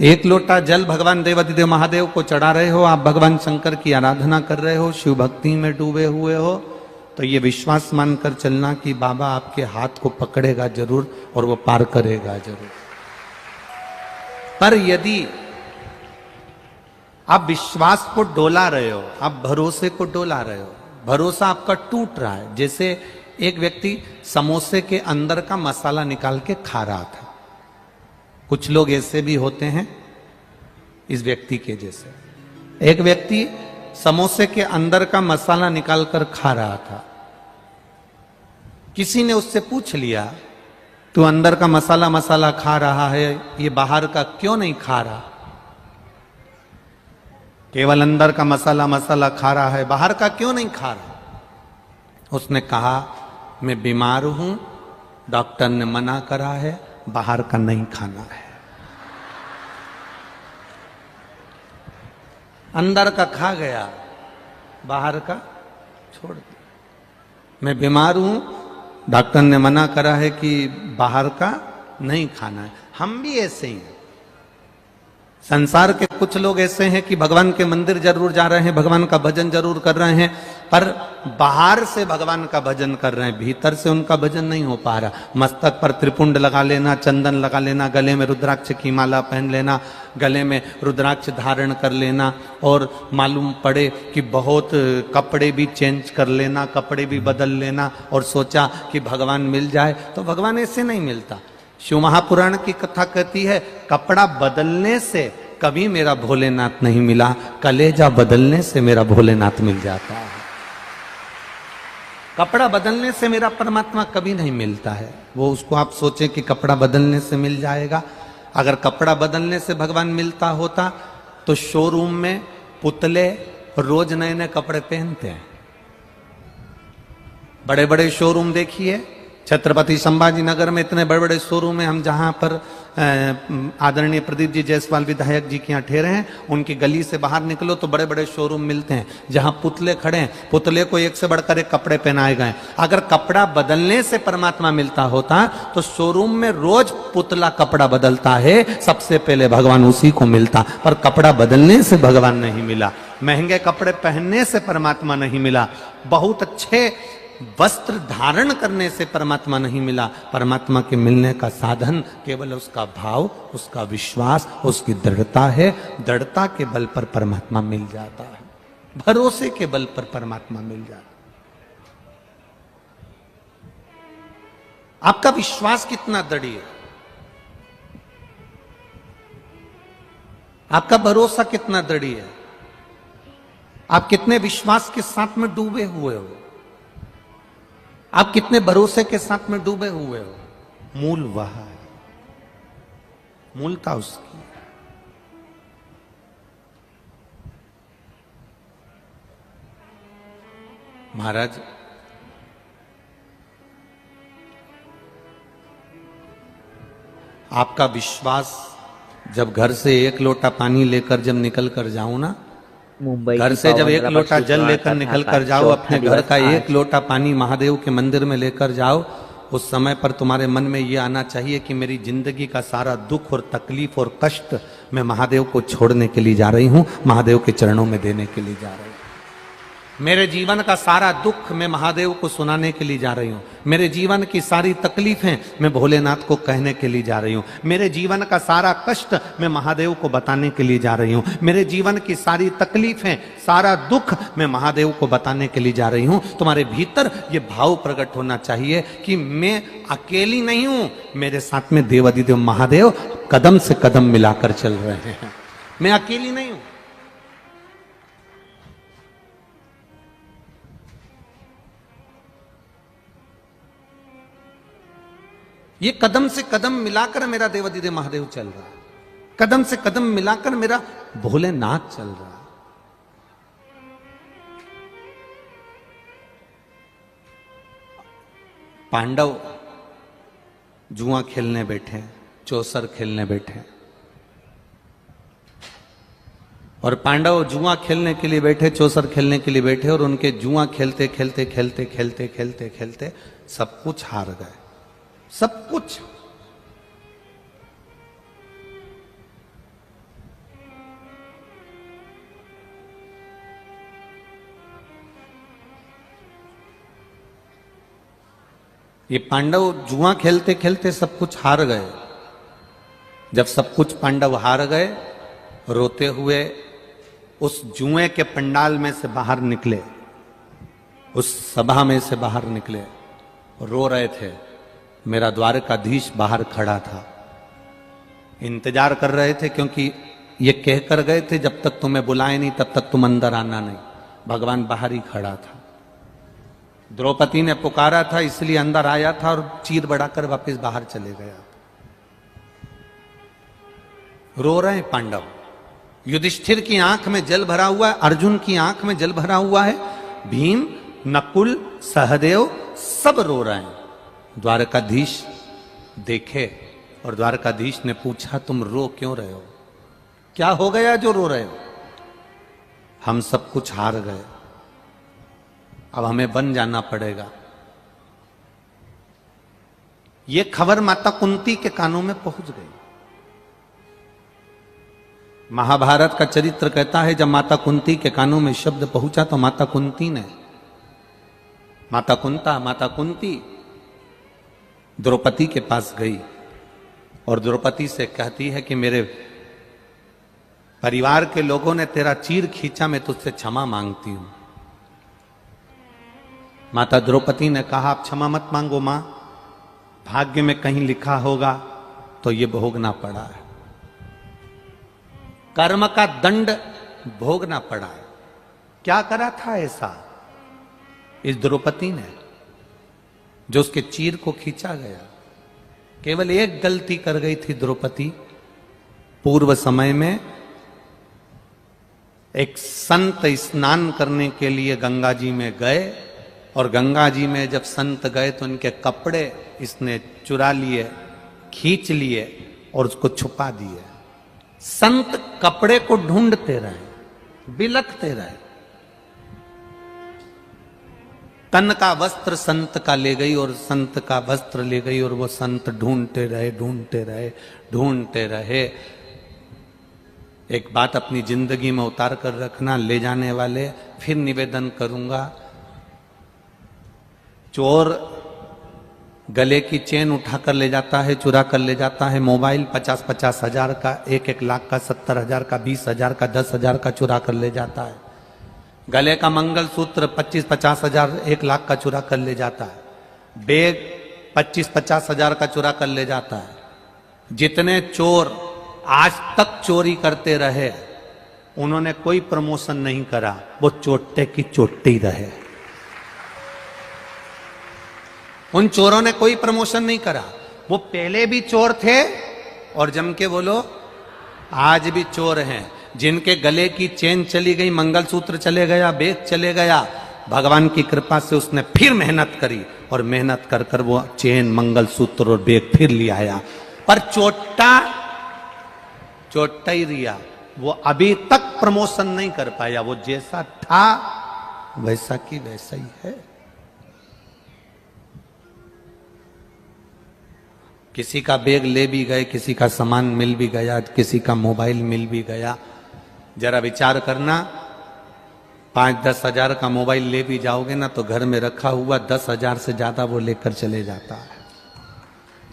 एक लोटा जल भगवान देवाधिदेव महादेव को चढ़ा रहे हो, आप भगवान शंकर की आराधना कर रहे हो, शिव भक्ति में डूबे हुए हो, तो ये विश्वास मानकर चलना कि बाबा आपके हाथ को पकड़ेगा जरूर और वो पार करेगा जरूर। पर यदि आप विश्वास को डोला रहे हो, आप भरोसे को डोला रहे हो, भरोसा आपका टूट रहा है, जैसे एक व्यक्ति समोसे के अंदर का मसाला निकाल के खा रहा था। कुछ लोग ऐसे भी होते हैं इस व्यक्ति के जैसे। एक व्यक्ति समोसे के अंदर का मसाला निकालकर खा रहा था। किसी ने उससे पूछ लिया, तू अंदर का मसाला मसाला खा रहा है, ये बाहर का क्यों नहीं खा रहा? केवल अंदर का मसाला मसाला खा रहा है, बाहर का क्यों नहीं खा रहा? उसने कहा, मैं बीमार हूं, डॉक्टर ने मना करा है, बाहर का नहीं खाना है। अंदर का खा गया, बाहर का छोड़ दिया। मैं बीमार हूं, डॉक्टर ने मना करा है कि बाहर का नहीं खाना है। हम भी ऐसे ही हैं। संसार के कुछ लोग ऐसे हैं कि भगवान के मंदिर जरूर जा रहे हैं, भगवान का भजन जरूर कर रहे हैं, पर बाहर से भगवान का भजन कर रहे हैं, भीतर से उनका भजन नहीं हो पा रहा। मस्तक पर त्रिपुंड लगा लेना, चंदन लगा लेना, गले में रुद्राक्ष की माला पहन लेना, गले में रुद्राक्ष धारण कर लेना, और मालूम पड़े कि बहुत कपड़े भी चेंज कर लेना, कपड़े भी बदल लेना, और सोचा कि भगवान मिल जाए, तो भगवान ऐसे नहीं मिलता। शिव महापुराण की कथा कहती है, कपड़ा बदलने से कभी मेरा भोलेनाथ नहीं मिला, कलेजा बदलने से मेरा भोलेनाथ मिल जाता है। कपड़ा बदलने से मेरा परमात्मा कभी नहीं मिलता है। वो उसको आप सोचें कि कपड़ा बदलने से मिल जाएगा। अगर कपड़ा बदलने से भगवान मिलता होता तो शोरूम में पुतले रोज नए नए कपड़े पहनते हैं। बड़े बड़े शोरूम देखिए, छत्रपति संभाजी नगर में इतने बड़े बड़े शोरूम है, हम जहां पर आदरणीय प्रदीप जी जायसवाल विधायक जी के यहाँ ठहरे हैं, उनकी गली से बाहर निकलो तो बड़े बड़े शोरूम मिलते हैं जहां पुतले खड़े हैं, पुतले को एक से बढ़कर एक कपड़े पहनाए गए। अगर कपड़ा बदलने से परमात्मा मिलता होता तो शोरूम में रोज पुतला कपड़ा बदलता है, सबसे पहले भगवान उसी को मिलता, पर कपड़ा बदलने से भगवान नहीं मिला, महंगे कपड़े पहनने से परमात्मा नहीं मिला, बहुत अच्छे वस्त्र धारण करने से परमात्मा नहीं मिला। परमात्मा के मिलने का साधन केवल उसका भाव, उसका विश्वास, उसकी दृढ़ता है। दृढ़ता के बल पर परमात्मा मिल जाता है, भरोसे के बल पर परमात्मा मिल जाता है। आपका विश्वास कितना दृढ़ है, आपका भरोसा कितना दृढ़ है, आप कितने विश्वास के साथ में डूबे हुए हो, आप कितने भरोसे के साथ में डूबे हुए हो। मूल वह है, मूलता उसकी। महाराज आपका विश्वास, जब घर से एक लोटा पानी लेकर जब निकल कर जाऊं ना, मुंबई घर से जब एक लोटा जल लेकर निकल कर जाओ, अपने घर का एक लोटा पानी महादेव के मंदिर में लेकर जाओ, उस समय पर तुम्हारे मन में यह आना चाहिए कि मेरी जिंदगी का सारा दुख और तकलीफ और कष्ट मैं महादेव को छोड़ने के लिए जा रही हूं, महादेव के चरणों में देने के लिए जा रही हूं। मेरे जीवन का सारा दुख मैं महादेव को सुनाने के लिए जा रही हूं, मेरे जीवन की सारी तकलीफें मैं भोलेनाथ को कहने के लिए जा रही हूं, मेरे जीवन का सारा कष्ट मैं महादेव को बताने के लिए जा रही हूं, मेरे जीवन की सारी तकलीफें, सारा दुख मैं महादेव को बताने के लिए जा रही हूं। तुम्हारे भीतर ये भाव प्रकट होना चाहिए कि मैं अकेली नहीं हूं, मेरे साथ में देवाधिदेव महादेव कदम से कदम मिलाकर चल रहे हैं, मैं अकेली नहीं हूं। ये कदम से कदम मिलाकर मेरा देवाधिदेव महादेव चल रहा है, कदम से कदम मिलाकर मेरा भोलेनाथ चल रहा है। पांडव जुआ खेलने बैठे, चौसर खेलने बैठे, और पांडव जुआ खेलने के लिए बैठे, चौसर खेलने के लिए बैठे, और उनके जुआ खेलते खेलते खेलते खेलते खेलते खेलते सब कुछ हार गए, सब कुछ। ये पांडव जुआ खेलते खेलते सब कुछ हार गए। जब सब कुछ पांडव हार गए, रोते हुए उस जुए के पंडाल में से बाहर निकले, उस सभा में से बाहर निकले, रो रहे थे। मेरा द्वारकाधीश बाहर खड़ा था, इंतजार कर रहे थे, क्योंकि ये कह कर गए थे जब तक तुम्हें बुलाए नहीं तब तक तुम अंदर आना नहीं। भगवान बाहर ही खड़ा था, द्रौपदी ने पुकारा था इसलिए अंदर आया था, और चीर बढ़ाकर वापस बाहर चले गया। रो रहे हैं पांडव। युधिष्ठिर की आंख में जल भरा हुआ है, अर्जुन की आंख में जल भरा हुआ है, भीम, नकुल, सहदेव सब रो रहे हैं। द्वारकाधीश देखे और द्वारकाधीश ने पूछा, तुम रो क्यों रहे हो, क्या हो गया जो रो रहे हो? हम सब कुछ हार गए, अब हमें बन जाना पड़ेगा। ये खबर माता कुंती के कानों में पहुंच गई। महाभारत का चरित्र कहता है जब माता कुंती के कानों में शब्द पहुंचा तो माता कुंती ने, माता कुंती द्रौपदी के पास गई और द्रौपदी से कहती है कि मेरे परिवार के लोगों ने तेरा चीर खींचा, मैं तुझसे क्षमा मांगती हूं। माता द्रौपदी ने कहा, आप क्षमा मत मांगो मां, भाग्य में कहीं लिखा होगा तो ये भोगना पड़ा है, कर्म का दंड भोगना पड़ा है। क्या करा था ऐसा इस द्रौपदी ने जो उसके चीर को खींचा गया? केवल एक गलती कर गई थी द्रौपदी। पूर्व समय में एक संत स्नान करने के लिए गंगा जी में गए, और गंगा जी में जब संत गए तो इनके कपड़े इसने चुरा लिए, खींच लिए, और उसको छुपा दिए। संत कपड़े को ढूंढते रहे, बिलखते रहे। तन का वस्त्र संत का ले गई और संत का वस्त्र ले गई, और वो संत ढूंढते रहे, ढूंढते रहे, ढूंढते रहे। एक बात अपनी जिंदगी में उतार कर रखना, ले जाने वाले, फिर निवेदन करूंगा, चोर गले की चेन उठा कर ले जाता है, चुरा कर ले जाता है। मोबाइल 50-50 हजार का, 1-1 लाख का, 70 हजार का, 20 हजार का, 10 हजार का चुरा कर ले जाता है। गले का मंगलसूत्र 25-50 हजार, 1 लाख का चुरा कर ले जाता है। बैग 25-50 हजार का चुरा कर ले जाता है। जितने चोर आज तक चोरी करते रहे, उन्होंने कोई प्रमोशन नहीं करा, वो चोटे की चोटी रहे। उन चोरों ने कोई प्रमोशन नहीं करा, वो पहले भी चोर थे और जम के बोलो आज भी चोर हैं। जिनके गले की चेन चली गई, मंगलसूत्र चले गया, बैग चले गया, भगवान की कृपा से उसने फिर मेहनत करी और मेहनत कर कर वो चेन, मंगलसूत्र और बैग फिर ले आया। पर चोटा ही रिया, वो अभी तक प्रमोशन नहीं कर पाया। वो जैसा था वैसा की वैसा ही है। किसी का बैग ले भी गए, किसी का सामान मिल भी गया, किसी का मोबाइल मिल भी गया। जरा विचार करना, 5-10 हजार का मोबाइल ले भी जाओगे ना, तो घर में रखा हुआ 10 हजार से ज्यादा वो लेकर चले जाता है।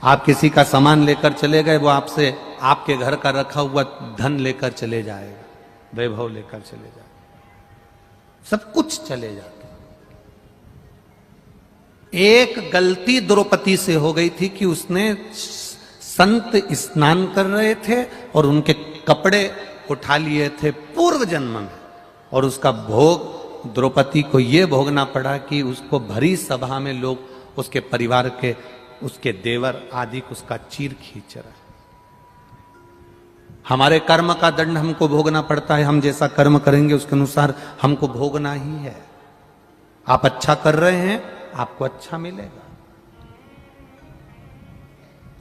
आप किसी का सामान लेकर चले गए, वो आपसे आपके घर का रखा हुआ धन लेकर चले जाएगा, वैभव लेकर चले जाएगा, सब कुछ चले जाता। एक गलती द्रौपदी से हो गई थी कि उसने, संत स्नान कर रहे थे और उनके कपड़े उठा लिए थे पूर्व जन्म में, और उसका भोग द्रौपदी को यह भोगना पड़ा कि उसको भरी सभा में लोग, उसके परिवार के, उसके देवर आदि उसका चीर खींच रहा है। हमारे कर्म का दंड हमको भोगना पड़ता है। हम जैसा कर्म करेंगे उसके अनुसार हमको भोगना ही है। आप अच्छा कर रहे हैं, आपको अच्छा मिलेगा।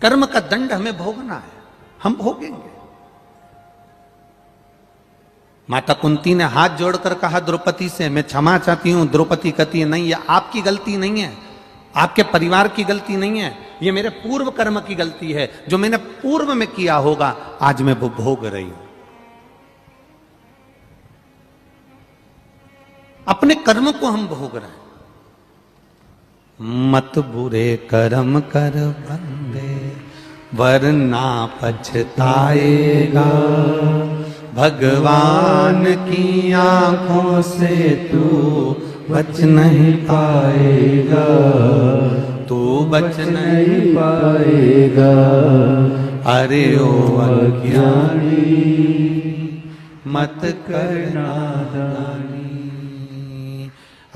कर्म का दंड हमें भोगना है, हम भोगेंगे। माता कुंती ने हाथ जोड़कर कहा द्रौपदी से, मैं क्षमा चाहती हूं। द्रौपदी कहती है, नहीं, ये आपकी गलती नहीं है, आपके परिवार की गलती नहीं है, ये मेरे पूर्व कर्म की गलती है। जो मैंने पूर्व में किया होगा आज मैं वो भोग रही हूं। अपने कर्म को हम भोग रहे हैं। मत बुरे कर्म कर बंदे, वरना पछताएगा। भगवान की आंखों से तू बच नहीं पाएगा, तू बच नहीं पाएगा। अरे ओ अज्ञानी, मत करना नादानी।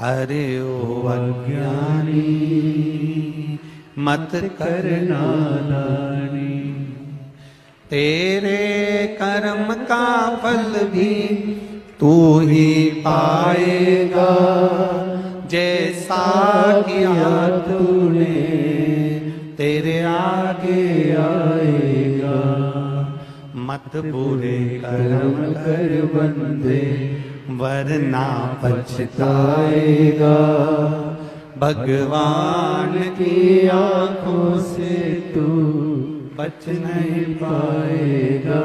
अरे ओ अज्ञानी, मत करना नादानी। तेरे कर्म का फल भी तू ही पाएगा, जैसा किया तूने तेरे आगे आएगा। मत बुरे कर्म कर बंदे, वरना पछताएगा। भगवान की आंखों से तू बच नहीं पाएगा,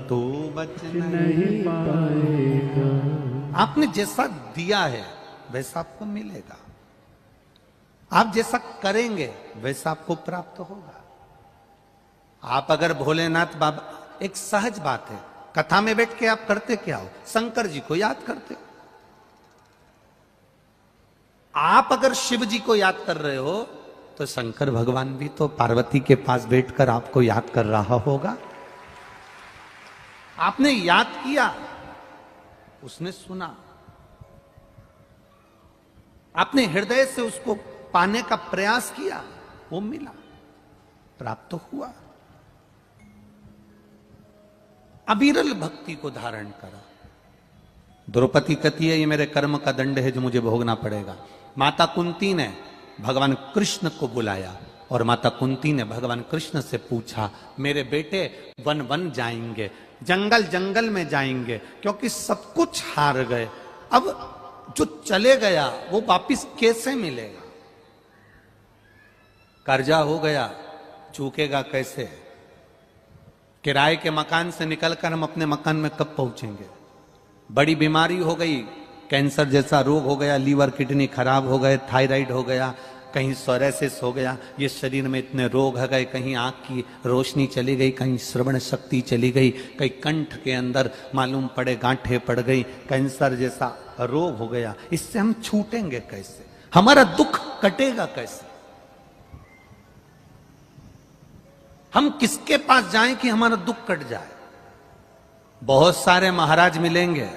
तू बच नहीं पाएगा। आपने जैसा दिया है वैसा आपको मिलेगा। आप जैसा करेंगे वैसा आपको प्राप्त होगा। आप अगर भोलेनाथ बाबा, एक सहज बात है, कथा में बैठ के आप करते क्या हो? शंकर जी को याद करते हो। आप अगर शिव जी को याद कर रहे हो तो शंकर भगवान भी तो पार्वती के पास बैठकर आपको याद कर रहा होगा। आपने याद किया, उसने सुना, आपने हृदय से उसको पाने का प्रयास किया, वो मिला, प्राप्त तो हुआ। अविरल भक्ति को धारण करा। द्रौपदी कहती है, ये मेरे कर्म का दंड है जो मुझे भोगना पड़ेगा। माता कुंती ने भगवान कृष्ण को बुलाया और माता कुंती ने भगवान कृष्ण से पूछा, मेरे बेटे वन वन जाएंगे, जंगल जंगल में जाएंगे, क्योंकि सब कुछ हार गए, अब जो चले गया वो वापिस कैसे मिलेगा? कर्जा हो गया, चूकेगा कैसे? किराए के मकान से निकलकर हम अपने मकान में कब पहुंचेंगे? बड़ी बीमारी हो गई, कैंसर जैसा रोग हो गया, लीवर किडनी खराब हो गए, थायराइड हो गया, कहीं सोरेसिस हो गया, ये शरीर में इतने रोग आ गए, कहीं आंख की रोशनी चली गई, कहीं श्रवण शक्ति चली गई, कहीं कंठ के अंदर मालूम पड़े गांठें पड़ गई, कैंसर जैसा रोग हो गया। इससे हम छूटेंगे कैसे? हमारा दुख कटेगा कैसे? हम किसके पास जाएं कि हमारा दुख कट जाए? बहुत सारे महाराज मिलेंगे,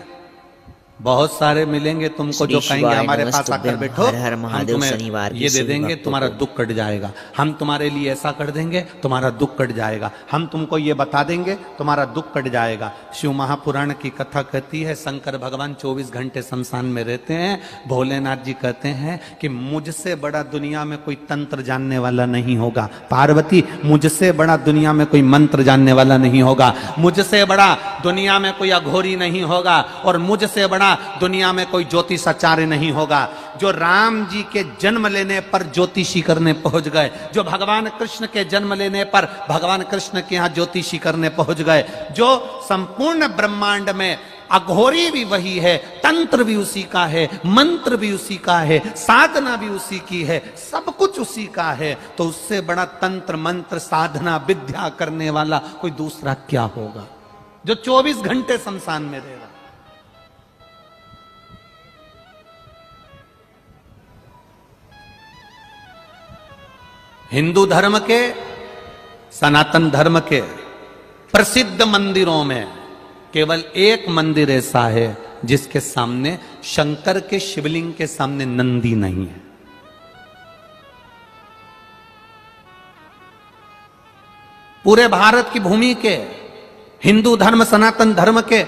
बहुत सारे मिलेंगे तुमको, जो कहेंगे हमारे पास आकर बैठो, हर हर हम महादेव तुम्हें शनिवार ये दे देंगे, तुम्हारा दुख कट जाएगा, हम तुम्हारे लिए ऐसा कर देंगे, तुम्हारा दुख कट जाएगा, हम तुमको ये बता देंगे, तुम्हारा दुख कट जाएगा। शिव महापुराण की कथा कहती है, शंकर भगवान 24 घंटे शमशान में रहते हैं। भोलेनाथ जी कहते हैं कि मुझसे बड़ा दुनिया में कोई तंत्र जानने वाला नहीं होगा। पार्वती, मुझसे बड़ा दुनिया में कोई मंत्र जानने वाला नहीं होगा, मुझसे बड़ा दुनिया में कोई अघोरी नहीं होगा, और मुझसे बड़ा दुनिया में कोई ज्योतिषाचार्य नहीं होगा। जो राम जी के जन्म लेने पर ज्योतिषी करने पहुंच गए, जो भगवान कृष्ण के जन्म लेने पर भगवान कृष्ण के यहां ज्योतिषी करने पहुंच गए, जो संपूर्ण ब्रह्मांड में अघोरी भी वही है, तंत्र भी उसी का है, मंत्र भी उसी का है, साधना भी उसी की है, सब कुछ उसी का है, तो उससे बड़ा तंत्र मंत्र साधना विद्या करने वाला कोई दूसरा क्या होगा, जो 24 घंटे शमशान में रह रहा? हिंदू धर्म के, सनातन धर्म के प्रसिद्ध मंदिरों में केवल एक मंदिर ऐसा है जिसके सामने शंकर के शिवलिंग के सामने नंदी नहीं है। पूरे भारत की भूमि के हिंदू धर्म, सनातन धर्म के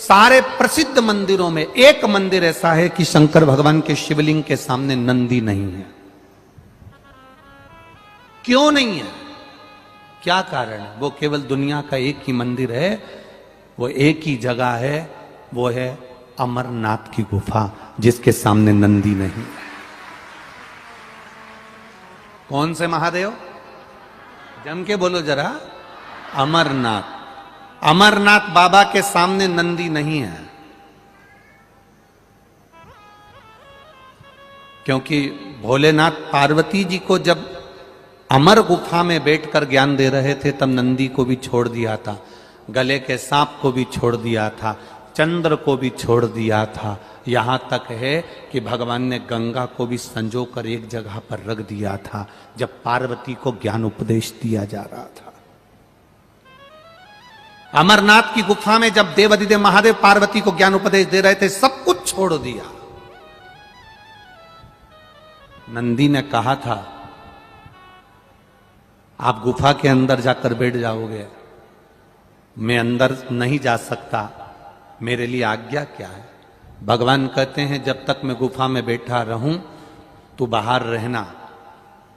सारे प्रसिद्ध मंदिरों में एक मंदिर ऐसा है कि शंकर भगवान के शिवलिंग के सामने नंदी नहीं है। क्यों नहीं है? क्या कारण है? वो केवल दुनिया का एक ही मंदिर है, वो एक ही जगह है, वो है अमरनाथ की गुफा, जिसके सामने नंदी नहीं। कौन से महादेव? जम के बोलो जरा। अमरनाथ। अमरनाथ बाबा के सामने नंदी नहीं है, क्योंकि भोलेनाथ पार्वती जी को जब अमर गुफा में बैठकर ज्ञान दे रहे थे तब नंदी को भी छोड़ दिया था, गले के सांप को भी छोड़ दिया था, चंद्र को भी छोड़ दिया था, यहां तक है कि भगवान ने गंगा को भी संजो कर एक जगह पर रख दिया था जब पार्वती को ज्ञान उपदेश दिया जा रहा था। अमरनाथ की गुफा में जब देवाधिदेव महादेव पार्वती को ज्ञान उपदेश दे रहे थे, सब कुछ छोड़ दिया। नंदी ने कहा था, आप गुफा के अंदर जाकर बैठ जाओगे, मैं अंदर नहीं जा सकता, मेरे लिए आज्ञा क्या है? भगवान कहते हैं, जब तक मैं गुफा में बैठा रहूं तू बाहर रहना,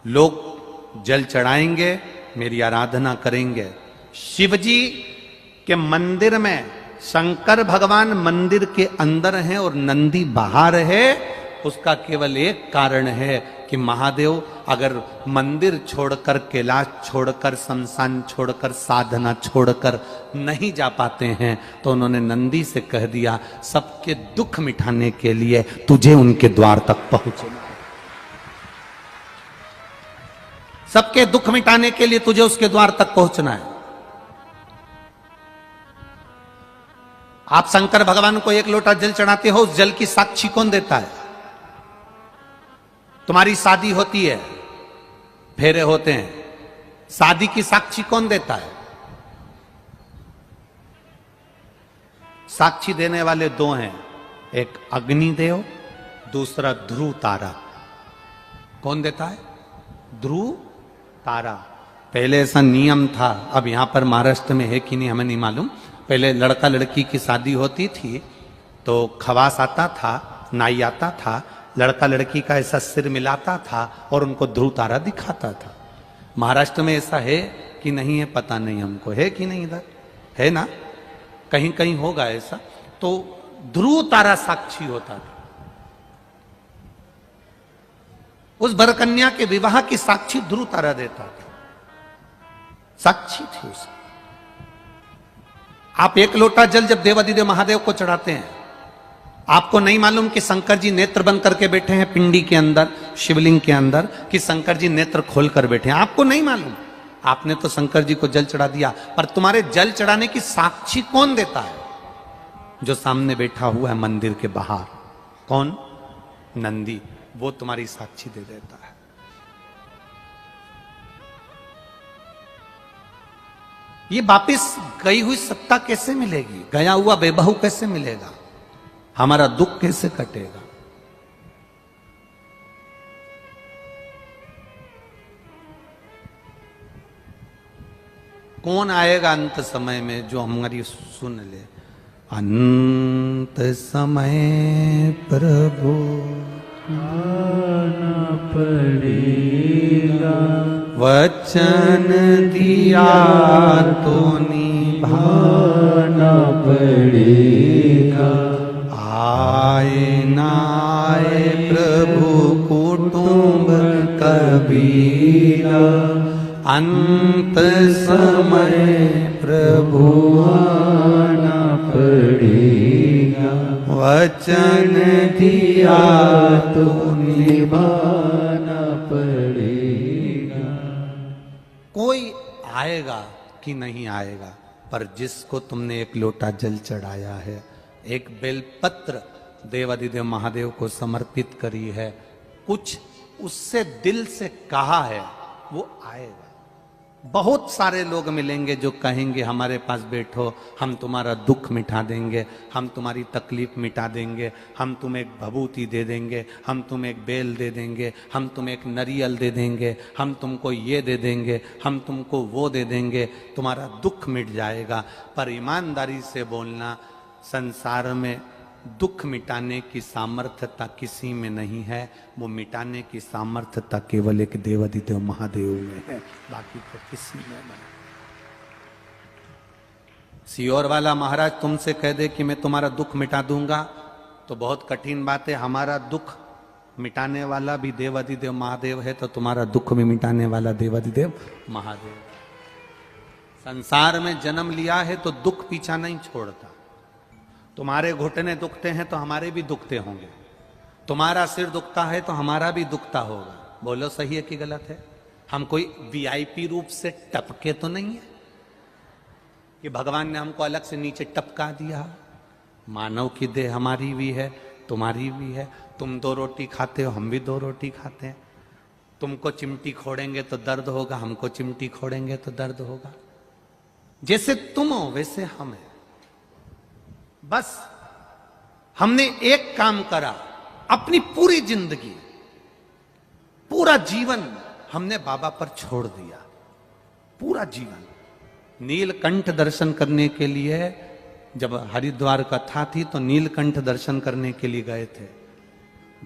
लोग जल चढ़ाएंगे, मेरी आराधना करेंगे। शिवजी के मंदिर में शंकर भगवान मंदिर के अंदर हैं और नंदी बाहर है। उसका केवल एक कारण है कि महादेव अगर मंदिर छोड़कर, कैलाश छोड़कर, शमशान छोड़कर, साधना छोड़कर नहीं जा पाते हैं तो उन्होंने नंदी से कह दिया, सबके दुख मिटाने के लिए तुझे उनके द्वार तक पहुंचना, सबके दुख मिटाने के लिए तुझे उसके द्वार तक पहुंचना है। आप शंकर भगवान को एक लोटा जल चढ़ाते हो, उस जल की साक्षी कौन देता है? तुम्हारी शादी होती है, फेरे होते हैं, शादी की साक्षी कौन देता है? साक्षी देने वाले दो हैं, एक अग्निदेव, दूसरा ध्रुव तारा। कौन देता है? ध्रुव तारा। पहले ऐसा नियम था, अब यहां पर महाराष्ट्र में है कि नहीं हमें नहीं मालूम। पहले लड़का लड़की की शादी होती थी तो खवास आता था, नाई आता था, लड़का लड़की का ऐसा सिर मिलाता था और उनको ध्रुव तारा दिखाता था। महाराष्ट्र में ऐसा है कि नहीं है पता नहीं हमको, है कि नहीं? इधर है ना, कहीं कहीं होगा ऐसा। तो ध्रुव तारा साक्षी होता था, उस वरकन्या के विवाह की साक्षी ध्रुव तारा देता था, साक्षी थी उसकी। आप एक लोटा जल जब देवादिदेव महादेव को चढ़ाते हैं, आपको नहीं मालूम कि शंकर जी नेत्र बंद करके बैठे हैं पिंडी के अंदर, शिवलिंग के अंदर, कि शंकर जी नेत्र खोल कर बैठे हैं, आपको नहीं मालूम। आपने तो शंकर जी को जल चढ़ा दिया, पर तुम्हारे जल चढ़ाने की साक्षी कौन देता है? जो सामने बैठा हुआ है मंदिर के बाहर, कौन? नंदी, वो तुम्हारी साक्षी दे देता है। ये वापिस गई हुई सत्ता कैसे मिलेगी? गया हुआ बेबहू कैसे मिलेगा? हमारा दुख कैसे कटेगा? कौन आएगा अंत समय में जो हमारी सुन ले? अंत समय प्रभु आना पड़ेगा, वचन दिया तो निभाना पड़ेगा। आए ना आए प्रभु कुटुंब कबीरा, अंत समय प्रभु आना पड़ेगा, वचन दिया तो निभाना पड़ेगा। कोई आएगा कि नहीं आएगा, पर जिसको तुमने एक लोटा जल चढ़ाया है, एक बेलपत्र देवादिदेव महादेव को समर्पित करी है, कुछ उससे दिल से कहा है, वो आएगा। बहुत सारे लोग मिलेंगे जो कहेंगे हमारे पास बैठो, हम तुम्हारा दुख मिटा देंगे, हम तुम्हारी तकलीफ मिटा देंगे, हम तुम्हें एक भभूति दे देंगे, हम तुम्हें एक बेल दे देंगे, हम तुम्हें एक नरियल दे देंगे, हम तुमको ये दे देंगे, हम तुमको वो दे देंगे, तुम्हारा दुख मिट जाएगा। पर ईमानदारी से बोलना, संसार में दुख मिटाने की सामर्थ्यता किसी में नहीं है, वो मिटाने की सामर्थ्यता केवल एक देवादिदेव महादेव में है, बाकी तो किसी में नहीं। सियोर वाला महाराज तुमसे कह दे कि मैं तुम्हारा दुख मिटा दूंगा, तो बहुत कठिन बात है। हमारा दुख मिटाने वाला भी देवादिदेव महादेव है, तो तुम्हारा दुख भी मिटाने वाला देवादिदेव महादेव। संसार में जन्म लिया है तो दुख पीछा नहीं छोड़ता। तुम्हारे घुटने दुखते हैं तो हमारे भी दुखते होंगे, तुम्हारा सिर दुखता है तो हमारा भी दुखता होगा। बोलो सही है कि गलत है? हम कोई वीआईपी रूप से टपके तो नहीं है कि भगवान ने हमको अलग से नीचे टपका दिया। मानव की देह हमारी भी है, तुम्हारी भी है। तुम 2 रोटी खाते हो, हम भी 2 रोटी खाते हैं। तुमको चिमटी खोड़ेंगे तो दर्द होगा, हमको चिमटी खोड़ेंगे तो दर्द होगा। जैसे तुम हो वैसे हम हैं। बस हमने एक काम करा, अपनी पूरी जिंदगी, पूरा जीवन हमने बाबा पर छोड़ दिया, पूरा जीवन। नीलकंठ दर्शन करने के लिए जब हरिद्वार कथा थी तो नीलकंठ दर्शन करने के लिए गए थे।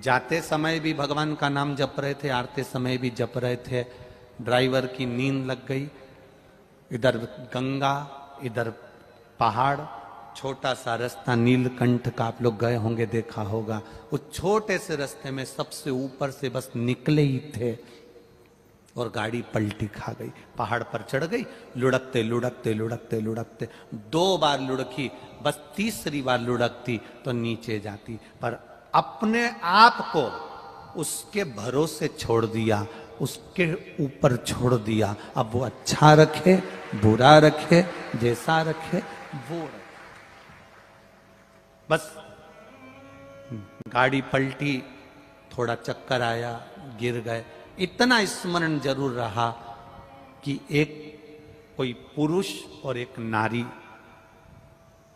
जाते समय भी भगवान का नाम जप रहे थे, आते समय भी जप रहे थे। ड्राइवर की नींद लग गई, इधर गंगा इधर पहाड़, छोटा सा रास्ता नीलकंठ का, आप लोग गए होंगे, देखा होगा। उस छोटे से रास्ते में सबसे ऊपर से बस निकले ही थे और गाड़ी पलटी खा गई, पहाड़ पर चढ़ गई। लुढ़कते लुढ़कते लुढ़कते लुढ़कते 2 बार लुढ़की, बस तीसरी बार लुढ़कती तो नीचे जाती। पर अपने आप को उसके भरोसे छोड़ दिया, उसके ऊपर छोड़ दिया। अब वो अच्छा रखे बुरा रखे, जैसा रखे वो रखे। बस गाड़ी पलटी, थोड़ा चक्कर आया, गिर गए। इतना स्मरण जरूर रहा कि एक कोई पुरुष और एक नारी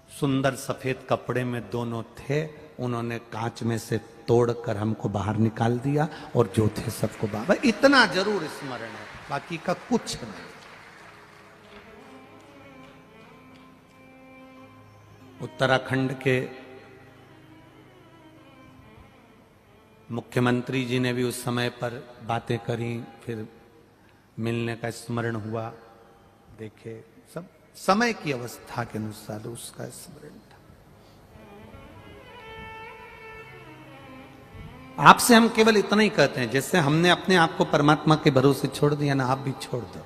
सुंदर सफेद कपड़े में दोनों थे, उन्होंने कांच में से तोड़कर हमको बाहर निकाल दिया और जो थे सबको बाहर। इतना जरूर स्मरण है, बाकी का कुछ नहीं। उत्तराखंड के मुख्यमंत्री जी ने भी उस समय पर बातें करी, फिर मिलने का स्मरण हुआ, देखे, सब समय की अवस्था के अनुसार उसका स्मरण था। आपसे हम केवल इतना ही कहते हैं, जैसे हमने अपने आप को परमात्मा के भरोसे छोड़ दिया ना, आप भी छोड़ दो।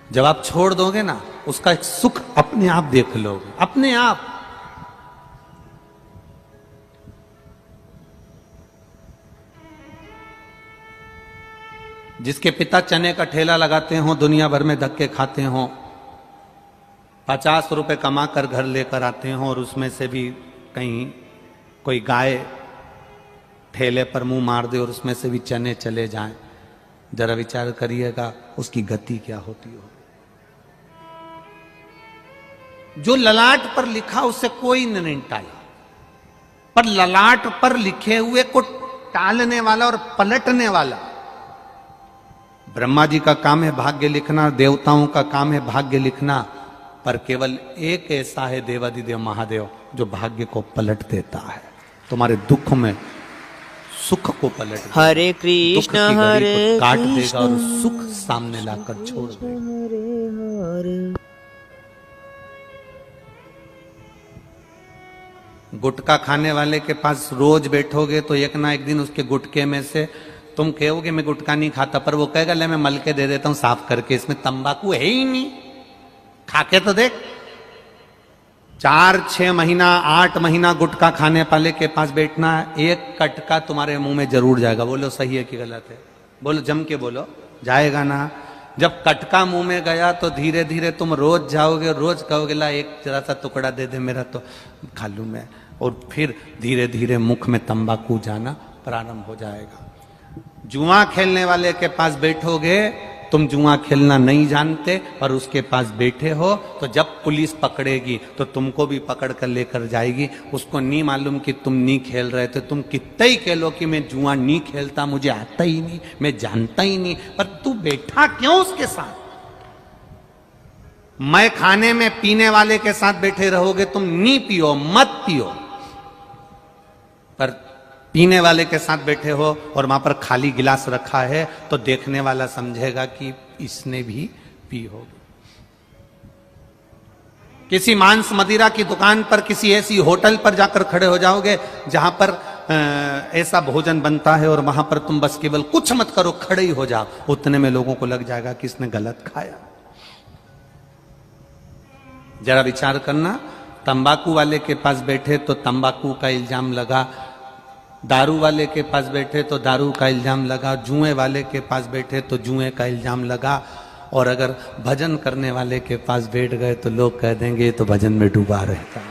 जब आप छोड़ दोगे ना, उसका एक सुख अपने आप देख लोगे, अपने आप। जिसके पिता चने का ठेला लगाते हो, दुनिया भर में धक्के खाते हो, 50 रुपए कमा कर घर लेकर आते हो, और उसमें से भी कहीं कोई गाय ठेले पर मुंह मार दे और उसमें से भी चने चले जाएं, जरा विचार करिएगा उसकी गति क्या होती हो। जो ललाट पर लिखा उसे कोई नहीं टाला, पर ललाट पर लिखे हुए को टालने वाला और पलटने वाला, ब्रह्मा जी का काम है भाग्य लिखना, देवताओं का काम है भाग्य लिखना, पर केवल एक ऐसा है देवादिदेव महादेव जो भाग्य को पलट देता है, तुम्हारे दुख में सुख को पलट देगा। हरे कृष्ण हरे काट देगा कृष्ण और सुख सामने लाकर छोड़ देगा। गुटखा खाने वाले के पास रोज बैठोगे तो एक ना एक दिन उसके गुटके में से तुम कहोगे मैं गुटखा नहीं खाता, पर वो कहेगा ले मैं मल के दे देता हूं साफ करके, इसमें तंबाकू है ही नहीं, खाके तो देख। 4-6 महीना 8 महीना गुटखा खाने वाले के पास बैठना, एक कटका तुम्हारे मुंह में जरूर जाएगा। बोलो सही है कि गलत है? बोलो, जम के बोलो, जाएगा ना? जब कटका मुंह में गया तो धीरे धीरे तुम रोज जाओगे, रोज कहोगे ला एक जरा सा टुकड़ा दे दे मेरा तो खा लूं मैं, और फिर धीरे धीरे मुख में तंबाकू जाना प्रारंभ हो जाएगा। जुआ खेलने वाले के पास बैठोगे, तुम जुआ खेलना नहीं जानते और उसके पास बैठे हो, तो जब पुलिस पकड़ेगी तो तुमको भी पकड़ कर लेकर जाएगी। उसको नहीं मालूम कि तुम नहीं खेल रहे थे, तुम कितना ही कह लो कि मैं जुआ नहीं खेलता, मुझे आता ही नहीं, मैं जानता ही नहीं, पर तू बैठा क्यों उसके साथ? मैं खाने में पीने वाले के साथ बैठे रहोगे, तुम नहीं पियो, मत पियो, पर पीने वाले के साथ बैठे हो और वहां पर खाली गिलास रखा है तो देखने वाला समझेगा कि इसने भी पी होगी। किसी मांस मदिरा की दुकान पर, किसी ऐसी होटल पर जाकर खड़े हो जाओगे जहां पर ऐसा भोजन बनता है और वहां पर तुम बस केवल कुछ मत करो, खड़े ही हो जाओ, उतने में लोगों को लग जाएगा कि इसने गलत खाया। जरा विचार करना, तंबाकू वाले के पास बैठे तो तंबाकू का इल्जाम लगा, दारू वाले के पास बैठे तो दारू का इल्जाम लगा, जुए वाले के पास बैठे तो जुए का इल्जाम लगा, और अगर भजन करने वाले के पास बैठ गए तो लोग कह देंगे तो भजन में डूबा रहता है।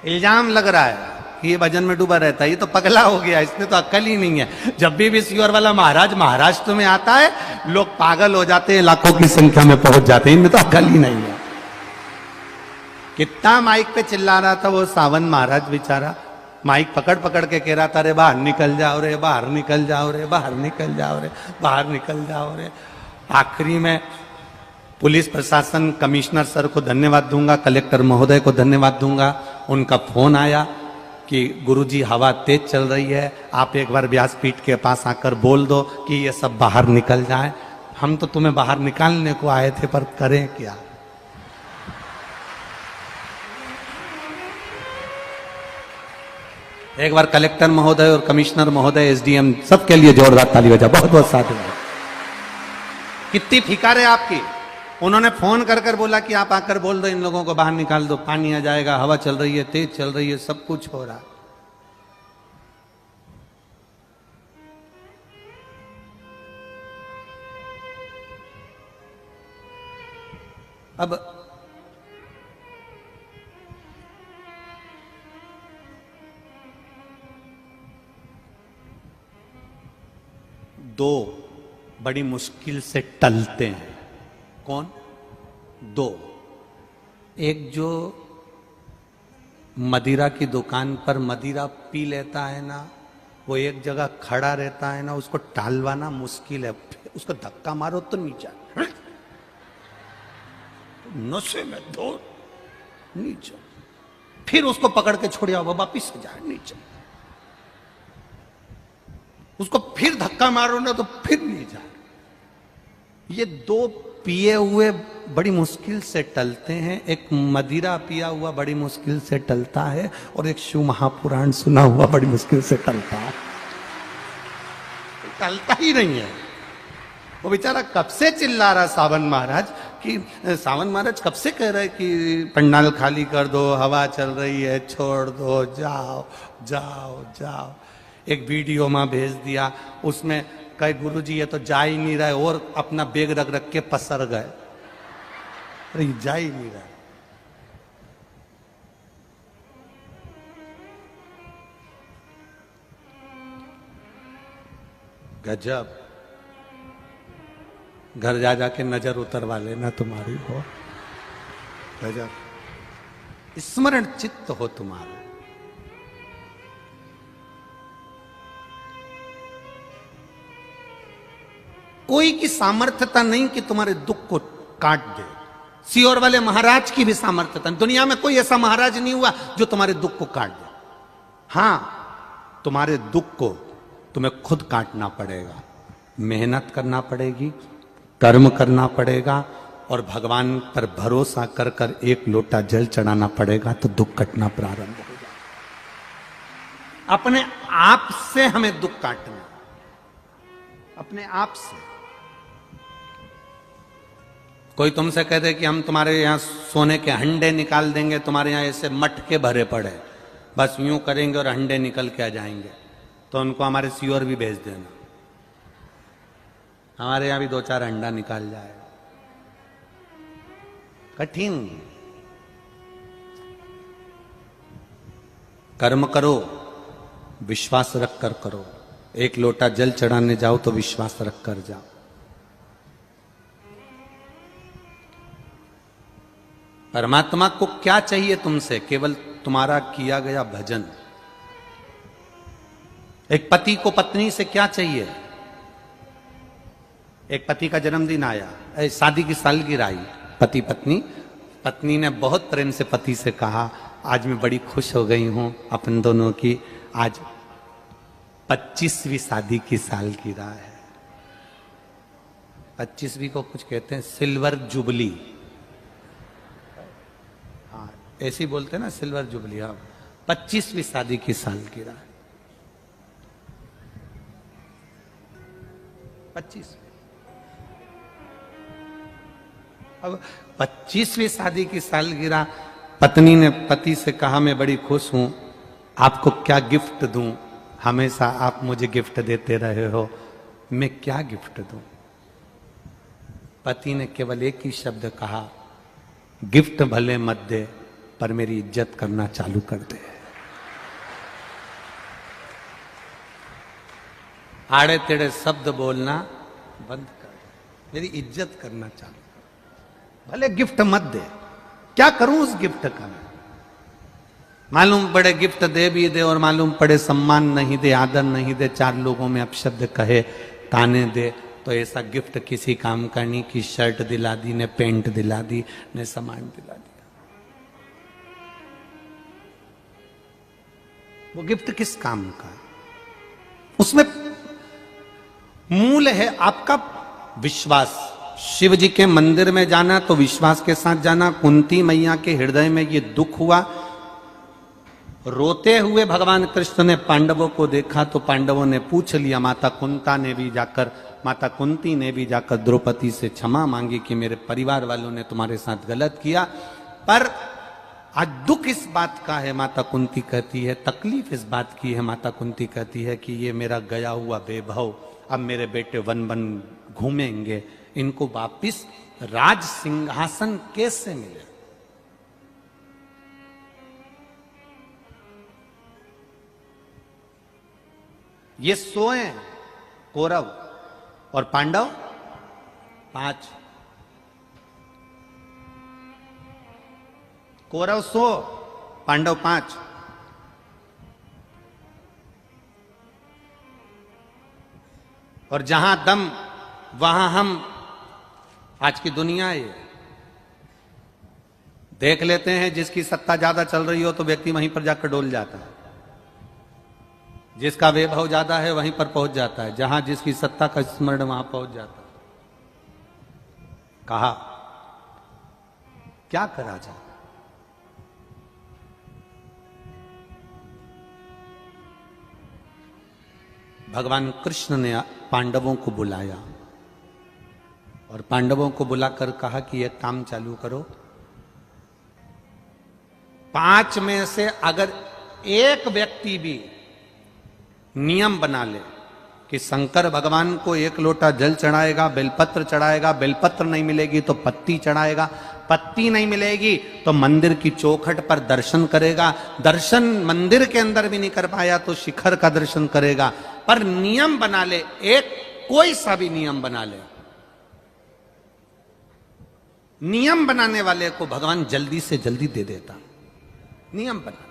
इल्जाम लग रहा है कि ये भजन में डूबा रहता है, ये तो पगला हो गया, इसने तो अक्ल ही नहीं है। जब भी विश्वर वाला महाराज महाराष्ट्र में आता है, लोग पागल हो जाते हैं, लाखों की संख्या में पहुंच जाते हैं, इनमें तो अक्ल ही नहीं है। कितना माइक पे चिल्ला रहा था वो सावन महाराज बेचारा, माइक पकड़ पकड़ के कह रहा था रे बाहर निकल जाओ रे, बाहर निकल जाओ रे, बाहर निकल जाओ रे, बाहर निकल जाओ रे। आखिरी में पुलिस प्रशासन, कमिश्नर सर को धन्यवाद दूंगा, कलेक्टर महोदय को धन्यवाद दूंगा, उनका फोन आया कि गुरुजी हवा तेज चल रही है, आप एक बार व्यासपीठ के पास आकर बोल दो कि ये सब बाहर निकल जाए। हम तो तुम्हें बाहर निकालने को आए थे, पर करें क्या? एक बार कलेक्टर महोदय और कमिश्नर महोदय, एसडीएम, सबके लिए जोरदार ताली बजा, बहुत बहुत साधुवाद। कितनी फिकर है आपकी। उन्होंने फोन कर कर बोला कि आप आकर बोल दो इन लोगों को बाहर निकाल दो, पानी आ जाएगा, हवा चल रही है, तेज चल रही है, सब कुछ हो रहा। अब दो बड़ी मुश्किल से टलते हैं। कौन? दो। एक जो मदिरा की दुकान पर मदिरा पी लेता है ना, वो एक जगह खड़ा रहता है ना, उसको टालवाना मुश्किल है। उसको धक्का मारो तो नीचे, नशे में दो नीचे, फिर उसको पकड़ के छोड़ आओ, वापिस से जाए नीचे। उसको फिर धक्का मारो ना तो फिर नहीं जा। ये दो पिए हुए बड़ी मुश्किल से टलते हैं, एक मदिरा पिया हुआ बड़ी मुश्किल से टलता है, और एक शिव महापुराण सुना हुआ बड़ी मुश्किल से टलता है। टलता ही नहीं है। वो बेचारा कब से चिल्ला रहा सावन महाराज कि सावन महाराज कब से कह रहे कि पंडाल खाली कर दो, हवा चल रही है, छोड़ दो, जाओ जाओ जाओ। एक वीडियो में भेज दिया, उसमें कहे गुरुजी ये तो जा ही नहीं रहा है, और अपना बेग रख रख के पसर गए। अरे जा ही नहीं रहा। गजब। घर जा जाके नजर उतरवा लेना तुम्हारी हो। गजब स्मरण चित्त हो तुम्हारा। कोई की सामर्थ्यता नहीं कि तुम्हारे दुख को काट दे। सियोर वाले महाराज की भी सामर्थ्यता नहीं। दुनिया में कोई ऐसा महाराज नहीं हुआ जो तुम्हारे दुख को काट दे। हां, तुम्हारे दुख को तुम्हें खुद काटना पड़ेगा, मेहनत करना पड़ेगी, कर्म करना पड़ेगा, और भगवान पर भरोसा कर कर एक लोटा जल चढ़ाना पड़ेगा, तो दुख कटना प्रारंभ हो जाएगा। अपने आप से हमें दुख काटना, अपने आप से। कोई तुमसे कह दे कि हम तुम्हारे यहां सोने के हंडे निकाल देंगे, तुम्हारे यहां ऐसे मटके भरे पड़े, बस यूं करेंगे और हंडे निकल के आ जाएंगे, तो उनको हमारे सियोर भी भेज देना, हमारे यहां भी 2-4 अंडा निकाल जाए। कठिन। कर्म करो, विश्वास रख कर करो। एक लोटा जल चढ़ाने जाओ तो विश्वास रख कर जाओ। परमात्मा को क्या चाहिए तुमसे? केवल तुम्हारा किया गया भजन। एक पति को पत्नी से क्या चाहिए? एक पति का जन्मदिन आया, शादी की सालगिरह आई, पति पत्नी, पत्नी ने बहुत प्रेम से पति से कहा, आज मैं बड़ी खुश हो गई हूं अपन दोनों की, आज 25वीं शादी की सालगिरह है। 25वीं को कुछ कहते हैं सिल्वर जुबली। हाँ, ऐसे ही बोलते हैं ना, सिल्वर जुबली। हाँ, 25वीं शादी की सालगिरह। 25। अब 25वीं शादी की सालगिरह, पत्नी ने पति से कहा, मैं बड़ी खुश हूं, आपको क्या गिफ्ट दूं? हमेशा आप मुझे गिफ्ट देते रहे हो, मैं क्या गिफ्ट दूं? पति ने केवल एक ही शब्द कहा, गिफ्ट भले मत दे, पर मेरी इज्जत करना चालू कर दे। आड़े तेड़े शब्द बोलना बंद कर, मेरी इज्जत करना चालू कर। भले गिफ्ट मत दे, क्या करूं उस गिफ्ट का? मालूम पड़े गिफ्ट दे भी दे और मालूम पड़े सम्मान नहीं दे, आदर नहीं दे, 4 लोगों में अपशब्द कहे, ताने दे, तो ऐसा गिफ्ट किसी काम का नहीं कि शर्ट दिला दी ने, पेंट दिला दी ने, सामान दिला दिया। वो गिफ्ट किस काम का? उसमें मूल है आपका विश्वास। शिव जी के मंदिर में जाना तो विश्वास के साथ जाना। कुंती मैया के हृदय में ये दुख हुआ, रोते हुए भगवान कृष्ण ने पांडवों को देखा तो पांडवों ने पूछ लिया, माता कुंती ने भी जाकर द्रौपदी से क्षमा मांगी कि मेरे परिवार वालों ने तुम्हारे साथ गलत किया। पर आज दुख इस बात का है, माता कुंती कहती है, तकलीफ इस बात की है, माता कुंती कहती है कि ये मेरा गया हुआ वैभव अब मेरे बेटे वन वन घूमेंगे, इनको वापिस राज सिंहासन कैसे मिले? ये 100 हैं कौरव और पांडव 5। कौरव 100, पांडव 5। और जहां दम वहां हम। आज की दुनिया है, देख लेते हैं जिसकी सत्ता ज्यादा चल रही हो तो व्यक्ति वहीं पर जाकर डोल जाता है। जिसका वैभव ज्यादा है वहीं पर पहुंच जाता है, जहां जिसकी सत्ता का स्मरण वहां पहुंच जाता है। कहा क्या करा जाए? भगवान कृष्ण ने पांडवों को बुलाया और पांडवों को बुलाकर कहा कि एक काम चालू करो, 5 में से अगर एक व्यक्ति भी नियम बना ले कि शंकर भगवान को 1 लोटा जल चढ़ाएगा, बेलपत्र चढ़ाएगा, बेलपत्र नहीं मिलेगी तो पत्ती चढ़ाएगा, पत्ती नहीं मिलेगी तो मंदिर की चौखट पर दर्शन करेगा, दर्शन मंदिर के अंदर भी नहीं कर पाया तो शिखर का दर्शन करेगा, पर नियम बना ले, एक कोई सा भी नियम बना ले, नियम बनाने वाले को भगवान जल्दी से जल्दी दे देता। नियम बना,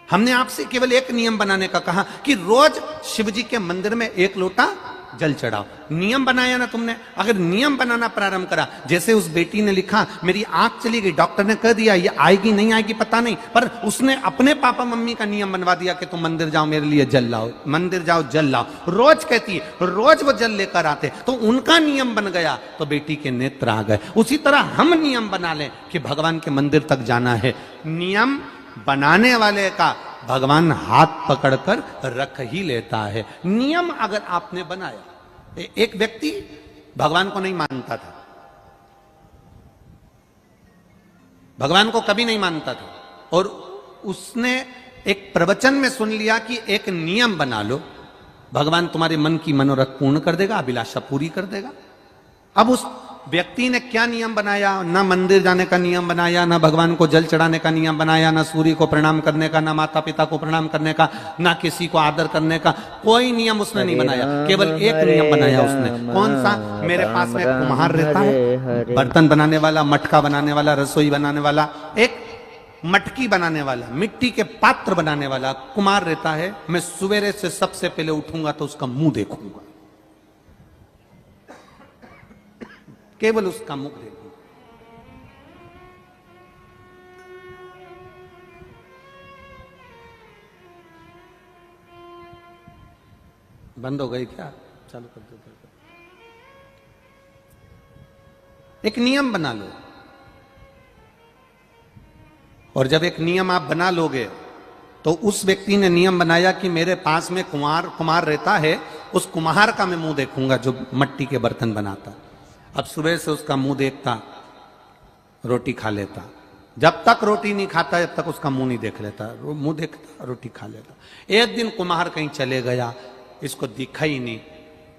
हमने आपसे केवल एक नियम बनाने का कहा कि रोज शिव जी के मंदिर में 1 लोटा जल चढ़ाओ। नियम बनाया ना तुमने? अगर नियम बनाना प्रारंभ करा, जैसे उस बेटी ने लिखा मेरी आंख चली गई, डॉक्टर ने कह दिया ये आएगी नहीं आएगी पता नहीं, पर उसने अपने पापा मम्मी का नियम बनवा दिया कि तुम मंदिर जाओ मेरे लिए जल लाओ, मंदिर जाओ जल लाओ, रोज कहती है, रोज वो जल लेकर आते, तो उनका नियम बन गया तो बेटी के नेत्र आ गए। उसी तरह हम नियम बना लें कि भगवान के मंदिर तक जाना है, नियम बनाने वाले का भगवान हाथ पकड़कर रख ही लेता है। नियम अगर आपने बनाया, एक व्यक्ति भगवान को नहीं मानता था, भगवान को कभी नहीं मानता था, और उसने एक प्रवचन में सुन लिया कि एक नियम बना लो, भगवान तुम्हारे मन की मनोरथ पूर्ण कर देगा, अभिलाषा पूरी कर देगा। अब उस व्यक्ति ने क्या नियम बनाया? ना मंदिर जाने का नियम बनाया, ना भगवान को जल चढ़ाने का नियम बनाया, ना सूर्य को प्रणाम करने का, ना माता पिता को प्रणाम करने का, ना किसी को आदर करने का, कोई नियम उसने नहीं बनाया। केवल एक नियम बनाया उसने। कौन सा? मेरे पास में कुम्हार रहता है, बर्तन बनाने वाला, मटका बनाने वाला, रसोई बनाने वाला, एक मटकी बनाने वाला, मिट्टी के पात्र बनाने वाला कुम्हार रहता है। मैं सवेरे से सबसे पहले उठूंगा तो उसका मुंह देखूंगा, केवल उसका मुख देखूं। बंद हो गई क्या? चालू कर दो। एक नियम बना लो, और जब एक नियम आप बना लोगे तो उस व्यक्ति ने नियम बनाया कि मेरे पास में कुम्हार रहता है, उस कुम्हार का मैं मुंह देखूंगा जो मिट्टी के बर्तन बनाता। अब सुबह से उसका मुंह देखता, रोटी खा लेता, जब तक रोटी नहीं खाता जब तक उसका मुंह नहीं देख लेता, मुंह देखता रोटी खा लेता। एक दिन कुम्हार कहीं चले गया, इसको दिखा ही नहीं,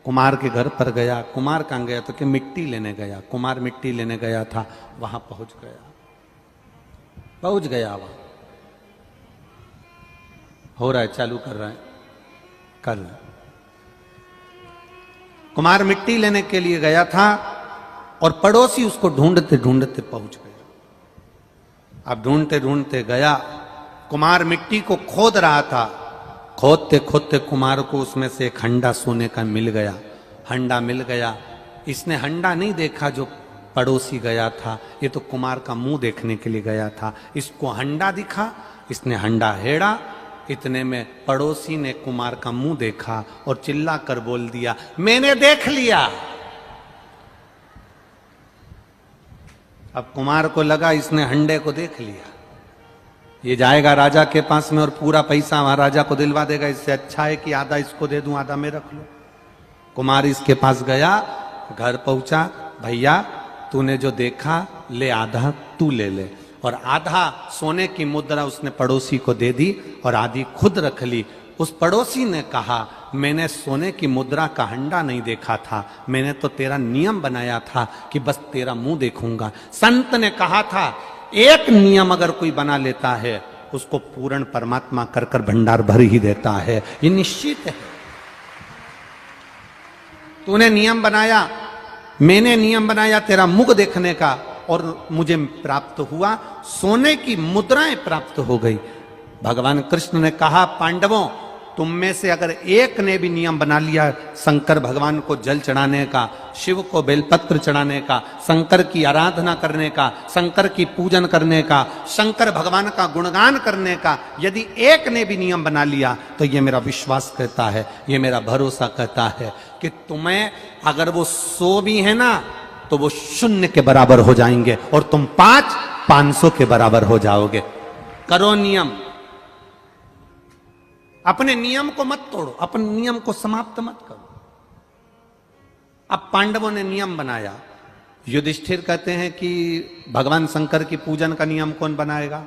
कुम्हार के घर पर गया। कुम्हार कहाँ गया? तो कि मिट्टी लेने गया। कुम्हार मिट्टी लेने गया था, वहां पहुंच गया वहां हो रहा है, चालू कर रहा है, कर रहा है। कुम्हार मिट्टी लेने के लिए गया था और पड़ोसी उसको ढूंढते ढूंढते पहुंच गया। अब ढूंढते ढूंढते गया, कुम्हार मिट्टी को खोद रहा था, खोदते खोदते कुम्हार को उसमें से एक हंडा सोने का मिल गया। हंडा मिल गया, इसने हंडा नहीं देखा जो पड़ोसी गया था, ये तो कुम्हार का मुंह देखने के लिए गया था। इसको हंडा दिखा, इसने हंडा हेड़ा, इतने में पड़ोसी ने कुम्हार का मुंह देखा और चिल्ला कर बोल दिया, मैंने देख लिया। अब कुम्हार को लगा इसने हंडे को देख लिया, ये जाएगा राजा के पास में और पूरा पैसा वहां राजा को दिलवा देगा, इससे अच्छा है कि आधा इसको दे दूं, आधा मैं रख लूं। कुम्हार इसके पास गया, घर पहुंचा, भैया तूने जो देखा ले, आधा तू ले ले। और आधा सोने की मुद्रा उसने पड़ोसी को दे दी और आधी खुद रख ली। उस पड़ोसी ने कहा, मैंने सोने की मुद्रा का हंडा नहीं देखा था, मैंने तो तेरा नियम बनाया था कि बस तेरा मुंह देखूंगा। संत ने कहा था, एक नियम अगर कोई बना लेता है उसको पूर्ण परमात्मा कर कर भंडार भर ही देता है, ये निश्चित है। तूने नियम बनाया, मैंने नियम बनाया तेरा मुख देखने का, और मुझे प्राप्त हुआ, सोने की मुद्राएं प्राप्त हो गई। भगवान कृष्ण ने कहा, पांडवों तुम में से अगर एक ने भी नियम बना लिया शंकर भगवान को जल चढ़ाने का, शिव को बेलपत्र चढ़ाने का, शंकर की आराधना करने का, शंकर की पूजन करने का, शंकर भगवान का गुणगान करने का, यदि एक ने भी नियम बना लिया तो ये मेरा विश्वास कहता है, ये मेरा भरोसा कहता है कि तुम्हें अगर वो 100 भी है ना तो वो 0 के बराबर हो जाएंगे और तुम 500 के बराबर हो जाओगे। करो नियम, अपने नियम को मत तोड़ो, अपने नियम को समाप्त मत करो। अब पांडवों ने नियम बनाया, युधिष्ठिर कहते हैं कि भगवान शंकर की पूजन का नियम कौन बनाएगा?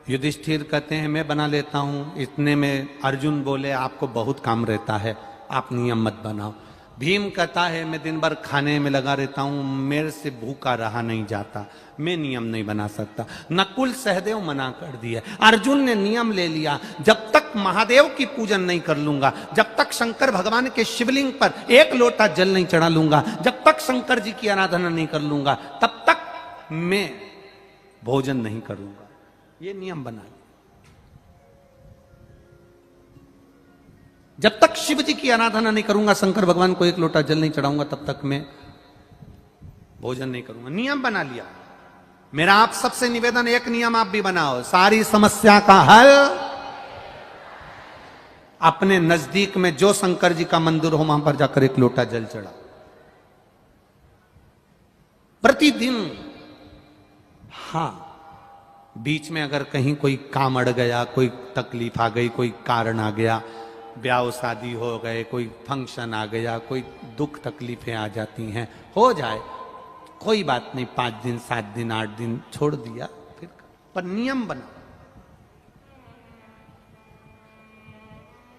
युधिष्ठिर कहते हैं मैं बना लेता हूं। इतने में अर्जुन बोले आपको बहुत काम रहता है, आप नियम मत बनाओ। भीम कहता है मैं दिन भर खाने में लगा रहता हूं, मेरे से भूखा रहा नहीं जाता, मैं नियम नहीं बना सकता। नकुल सहदेव मना कर दिया। अर्जुन ने नियम ले लिया, जब तक महादेव की पूजन नहीं कर लूंगा, जब तक शंकर भगवान के शिवलिंग पर 1 लोटा जल नहीं चढ़ा लूंगा, जब तक शंकर जी की आराधना नहीं कर लूंगा, तब तक मैं भोजन नहीं करूंगा। ये नियम बना। जब तक शिव जी की आराधना नहीं करूंगा, शंकर भगवान को 1 लोटा जल नहीं चढ़ाऊंगा, तब तक मैं भोजन नहीं करूंगा। नियम बना लिया। मेरा आप सबसे निवेदन, एक नियम आप भी बनाओ, सारी समस्या का हल अपने नजदीक में जो शंकर जी का मंदिर हो वहां पर जाकर 1 लोटा जल चढ़ाओ प्रतिदिन। हां, बीच में अगर कहीं कोई काम अड़ गया, कोई तकलीफ आ गई, कोई कारण आ गया, ब्याह शादी हो गए, कोई फंक्शन आ गया, कोई दुख तकलीफें आ जाती हैं, हो जाए, कोई बात नहीं, 5 दिन 7 दिन 8 दिन छोड़ दिया, फिर पर नियम बना।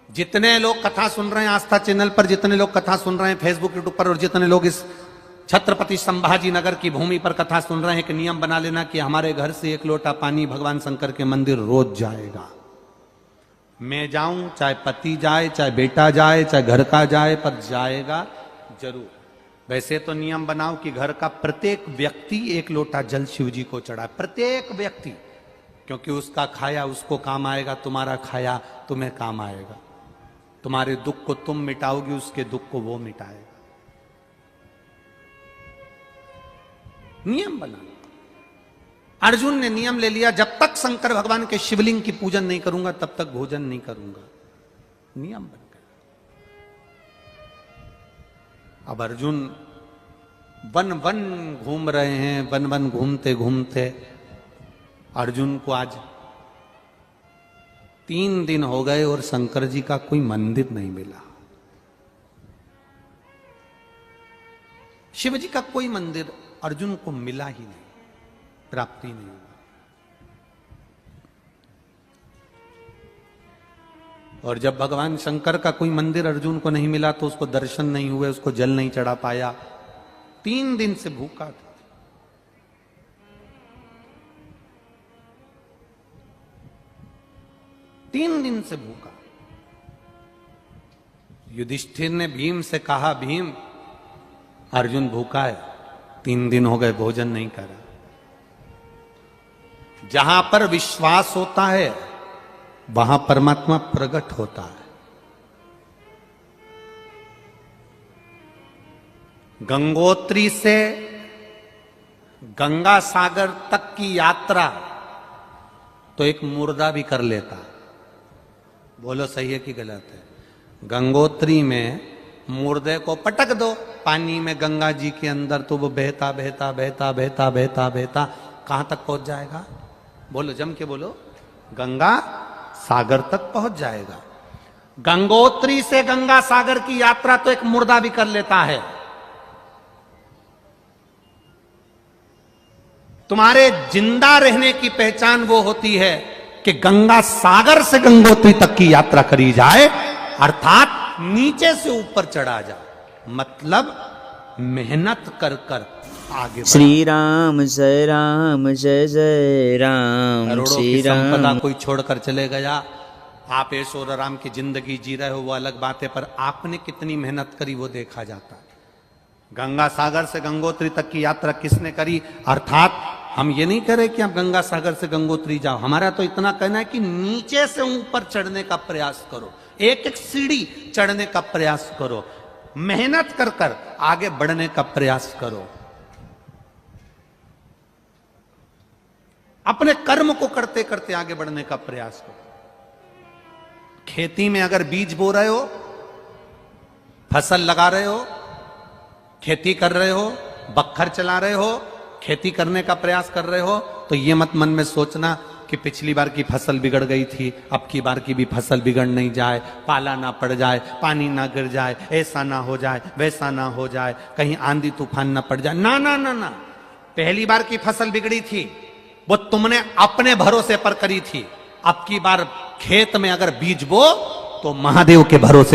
जितने लोग कथा सुन रहे हैं आस्था चैनल पर, जितने लोग कथा सुन रहे हैं फेसबुक यूट्यूब पर, और जितने लोग इस छत्रपति संभाजी नगर की भूमि पर कथा सुन रहे हैं, एक नियम बना लेना कि हमारे घर से 1 लोटा पानी भगवान शंकर के मंदिर रोज जाएगा। मैं जाऊं, चाहे पति जाए, चाहे बेटा जाए, चाहे घर का जाए, पर जाएगा जरूर। वैसे तो नियम बनाओ कि घर का प्रत्येक व्यक्ति 1 लोटा जल शिव जी को चढ़ाए, प्रत्येक व्यक्ति, क्योंकि उसका खाया उसको काम आएगा, तुम्हारा खाया तुम्हें काम आएगा। तुम्हारे दुख को तुम मिटाओगे, उसके दुख को वो मिटाएगा। नियम बना। अर्जुन ने नियम ले लिया, जब तक शंकर भगवान के शिवलिंग की पूजन नहीं करूंगा तब तक भोजन नहीं करूंगा। नियम बन गया। अब अर्जुन वन वन घूम रहे हैं, वन वन घूमते घूमते अर्जुन को आज 3 दिन हो गए और शंकर जी का कोई मंदिर नहीं मिला। शिव जी का कोई मंदिर अर्जुन को मिला ही नहीं, प्राप्ति नहीं हुआ। और जब भगवान शंकर का कोई मंदिर अर्जुन को नहीं मिला तो उसको दर्शन नहीं हुए, उसको जल नहीं चढ़ा पाया, 3 दिन से भूखा था। तीन दिन से भूखा। युधिष्ठिर ने भीम से कहा, भीम अर्जुन भूखा है, 3 दिन हो गए भोजन नहीं करा। जहां पर विश्वास होता है वहां परमात्मा प्रकट होता है। गंगोत्री से गंगा सागर तक की यात्रा तो एक मुर्दा भी कर लेता। बोलो सही है कि गलत है? गंगोत्री में मुर्दे को पटक दो पानी में गंगा जी के अंदर तो वो बहता बहता बहता बहता बहता बहता कहां तक पहुंच जाएगा? बोलो, जम के बोलो, गंगा सागर तक पहुंच जाएगा। गंगोत्री से गंगा सागर की यात्रा तो एक मुर्दा भी कर लेता है। तुम्हारे जिंदा रहने की पहचान वो होती है कि गंगा सागर से गंगोत्री तक की यात्रा करी जाए, अर्थात नीचे से ऊपर चढ़ा जाए, मतलब मेहनत कर कर आगे। श्री राम जय राम, करोड़ों श्री की संपदा राम। कोई छोड़कर चले गया, आप ऐशोर आराम की जिंदगी जी रहे हो वो अलग बात है, पर आपने कितनी मेहनत करी वो देखा जाता है। गंगा सागर से गंगोत्री तक की यात्रा किसने करी? अर्थात हम ये नहीं कह रहे कि आप गंगा सागर से गंगोत्री जाओ, हमारा तो इतना कहना है कि नीचे से ऊपर चढ़ने का प्रयास करो, एक एक सीढ़ी चढ़ने का प्रयास करो, मेहनत कर कर आगे बढ़ने का प्रयास करो, अपने कर्म को करते करते आगे बढ़ने का प्रयास करो। खेती में अगर बीज बो रहे हो, फसल लगा रहे हो, खेती कर रहे हो, बखर चला रहे हो, खेती करने का प्रयास कर रहे हो, तो ये मत मन में सोचना कि पिछली बार की फसल बिगड़ गई थी, अब की बार की भी फसल बिगड़ नहीं जाए, पाला ना पड़ जाए, पानी ना गिर जाए, ऐसा ना हो जाए, वैसा ना हो जाए, कहीं आंधी तूफान ना पड़ जाए। ना ना ना ना, पहली बार की फसल बिगड़ी थी, वो तुमने अपने भरोसे पर करी थी। अब की बार खेत में अगर बीज बो तो महादेव के भरोसे